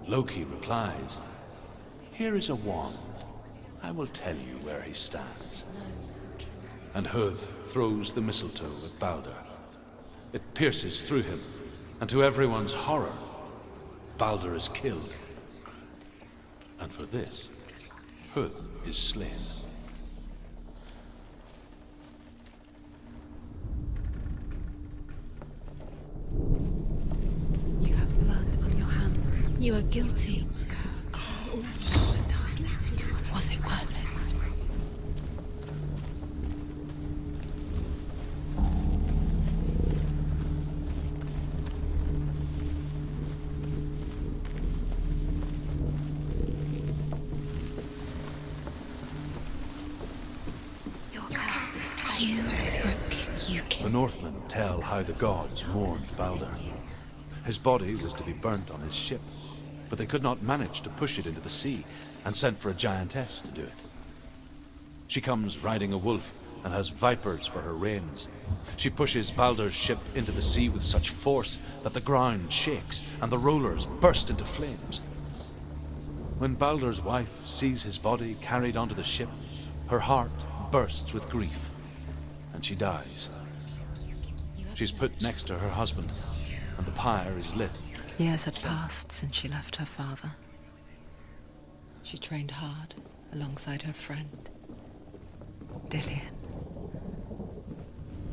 D: Loki replies, here is a wand. I will tell you where he stands. And Huth throws the mistletoe at Balder. It pierces through him, and to everyone's horror, Balder is killed. And for this, Huth is slain.
J: You have blood on your hands. You are guilty. Was it worth it?
D: The Northmen tell how the gods mourned Balder. His body was to be burnt on his ship, but they could not manage to push it into the sea, and sent for a giantess to do it. She comes riding a wolf and has vipers for her reins. She pushes Balder's ship into the sea with such force that the ground shakes and the rollers burst into flames. When Balder's wife sees his body carried onto the ship, her heart bursts with grief, and she dies. She's put next to her husband, and the pyre is lit.
A: Years had passed since she left her father. She trained hard alongside her friend, Dillian.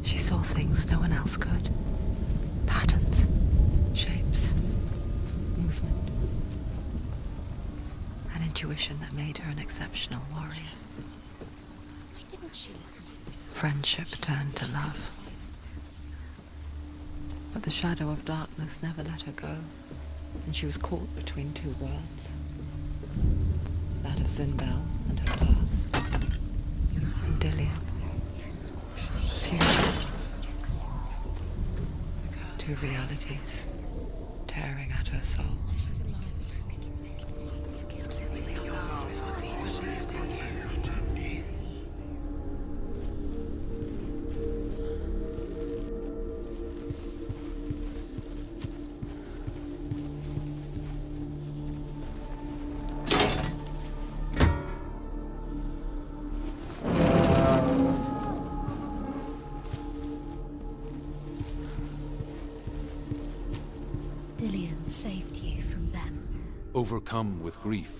A: She saw things no one else could. Patterns, shapes, movement. An intuition that made her an exceptional warrior.
J: Why didn't she listen to me?
A: Friendship turned to love. But the shadow of darkness never let her go, and she was caught between two worlds. That of Zinbel and her past, and Dillian, her future. Two realities tearing at her soul.
J: She's alive at all. Dillian saved you from them.
D: Overcome with grief,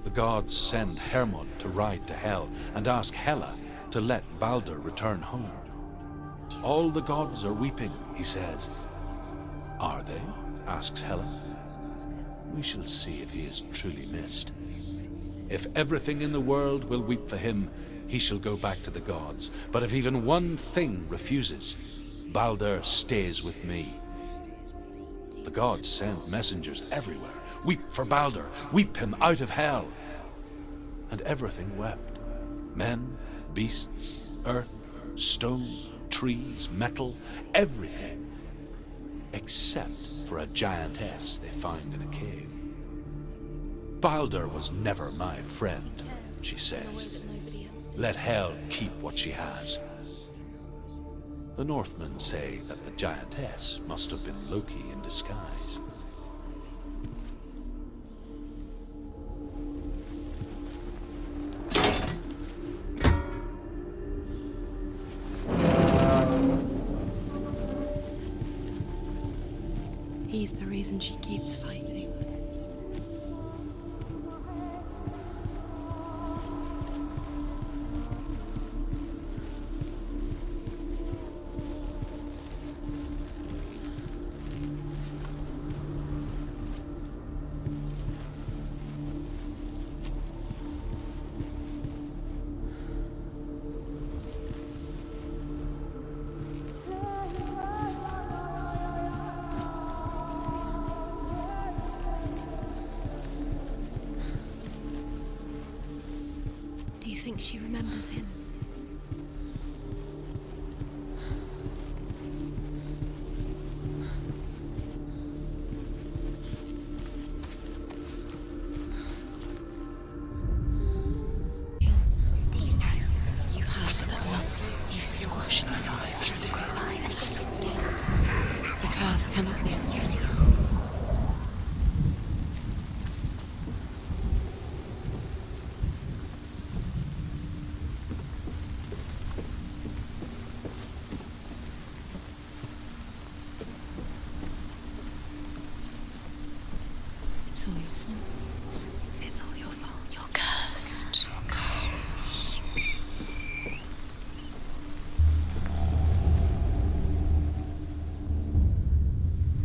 D: the gods send Hermod to ride to Hell and ask Hela to let Balder return home. All the gods are weeping, he says. Are they? Asks Hela. We shall see if he is truly missed. If everything in the world will weep for him, he shall go back to the gods. But if even one thing refuses, Balder stays with me. The gods send messengers everywhere. Weep for Balder, weep him out of Hell. And everything wept. Men, beasts, earth, stone, trees, metal, everything. Except for a giantess they find in a cave. Balder was never my friend, she says. Let Hell keep what she has. The Northmen say that the giantess must have been Loki in disguise.
J: He's the reason she keeps fighting. think she remembers him. You had that loved you. You squashed it into a strip of life and let it dead. The curse cannot be undone. It's all your fault. It's all your fault. You're cursed.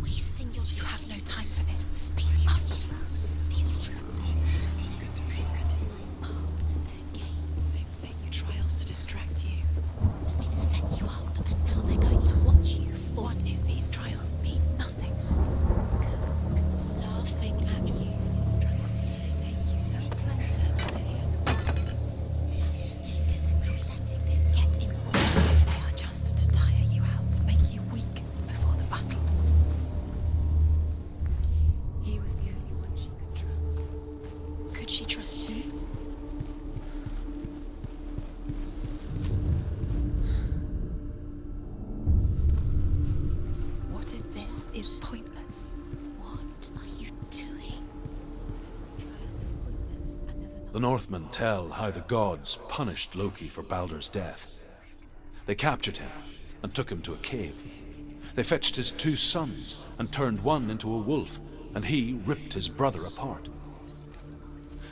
J: Wasting your time. You have no time for this. Speak up. These rooms. It's all part of their game. They've set you trials to distract you. They've set you up, and now they're going to watch you fall. What if these trials mean nothing? Laughing at you, it's trying to take you no closer to Dillian. You're letting this get in the way. They are just to tire you out, to make you weak before the battle. He was the only one she could trust. Could she trust him? What if this is pointless? What are you doing?
D: The Northmen tell how the gods punished Loki for Baldur's death. They captured him and took him to a cave. They fetched his 2 sons and turned one into a wolf, and he ripped his brother apart.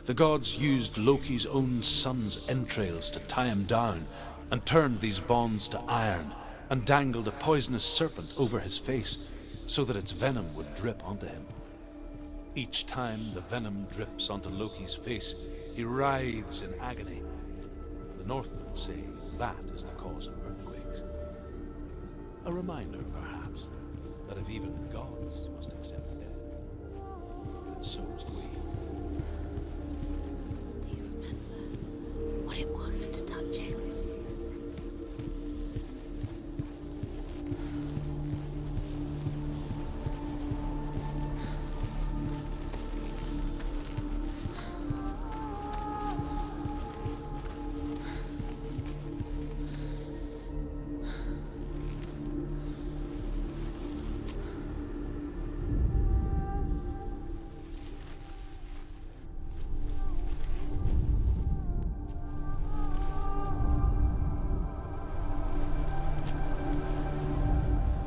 D: The gods used Loki's own son's entrails to tie him down and turned these bonds to iron and dangled a poisonous serpent over his face so that its venom would drip onto him. Each time the venom drips onto Loki's face, he writhes in agony. The Northmen say that is the cause of earthquakes. A reminder, perhaps, that if even gods must accept death, then so must we.
J: Do you remember what it was to touch him?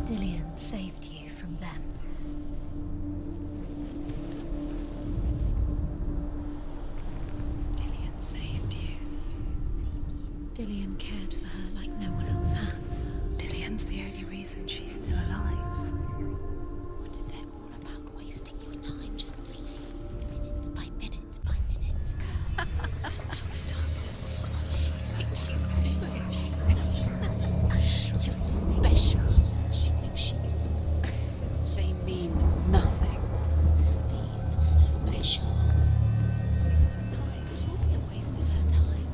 J: Dillian saved you from them. Dillian saved you. Dillian cared for her like no one else has. Dillian's the only reason she's still alive. What if they're all about wasting your time, just delaying minute by minute by minute? Curse. Darkness is what she thinks she's doing. You're special. She thinks she... They mean nothing. Being special. Waste of time. Could all be a waste of her time.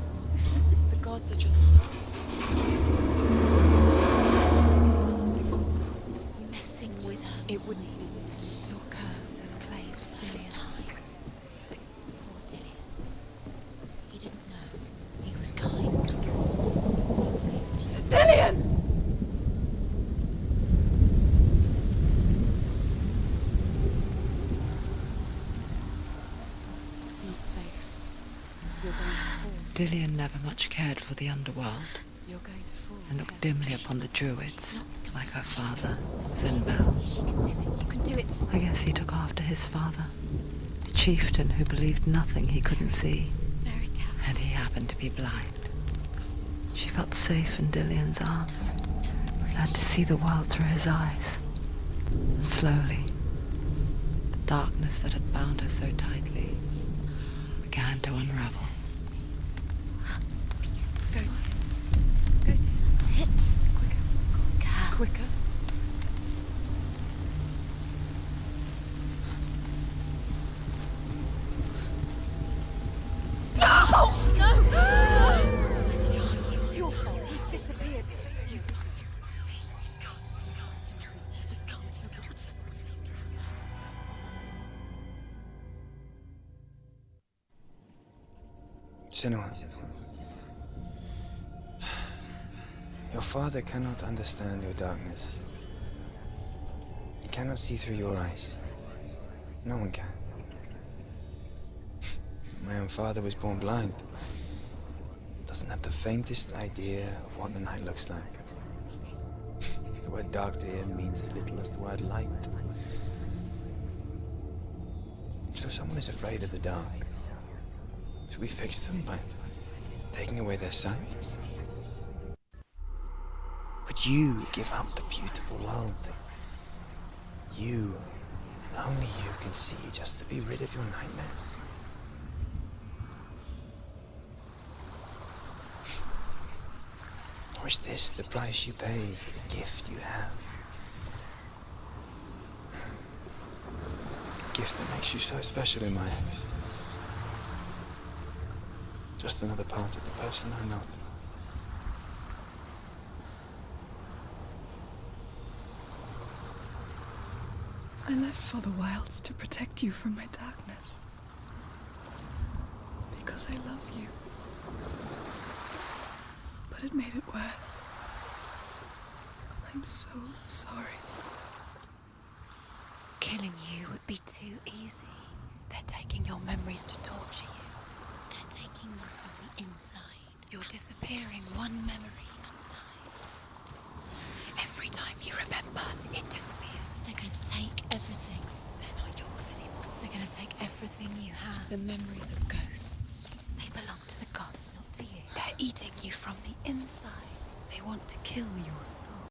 J: What if the gods are just... messing with her? It wouldn't be. Your curse has claimed Dillian. Poor Dillian. He didn't know. He was kind. Dillian! It's not safe. You're going to fall.
A: Dillian never much cared for the underworld
J: You're going to fall.
A: and looked dimly upon the druids, like her father, Senua.
J: She can do it. You can do it.
A: I guess he took after his father, the chieftain who believed nothing he couldn't see,
J: Very careful.
A: and he happened to be blind. She felt safe in Dillian's arms, learned to see the world through his eyes. And slowly, the darkness that had bound her so tightly began to unravel.
J: Go to him. Go to him. That's it. Quicker. Quicker. No! No!
K: Senua, your father cannot understand your darkness. He cannot see through your eyes. No one can. My own father was born blind. Doesn't have the faintest idea of what the night looks like. The word dark to him means as little as the word light. So someone is afraid of the dark. Should we fix them by taking away their sight? Would you give up the beautiful world that you, and only you, can see just to be rid of your nightmares? Or is this the price you pay for the gift you have? A gift that makes you so special in my eyes. Just another part of the person I love.
I: I left for the wilds to protect you from my darkness. Because I love you. But it made it worse. I'm so sorry.
B: Killing you would be too easy. They're taking your memories to torture you.
J: They're taking them from the inside.
B: You're disappearing one memory at a time. Every time you remember, it disappears.
J: They're going to take everything.
B: They're not yours anymore.
J: They're going to take everything you have.
B: The memories of ghosts.
J: They belong to the gods, not to you.
B: They're eating you from the inside. They want to kill your soul.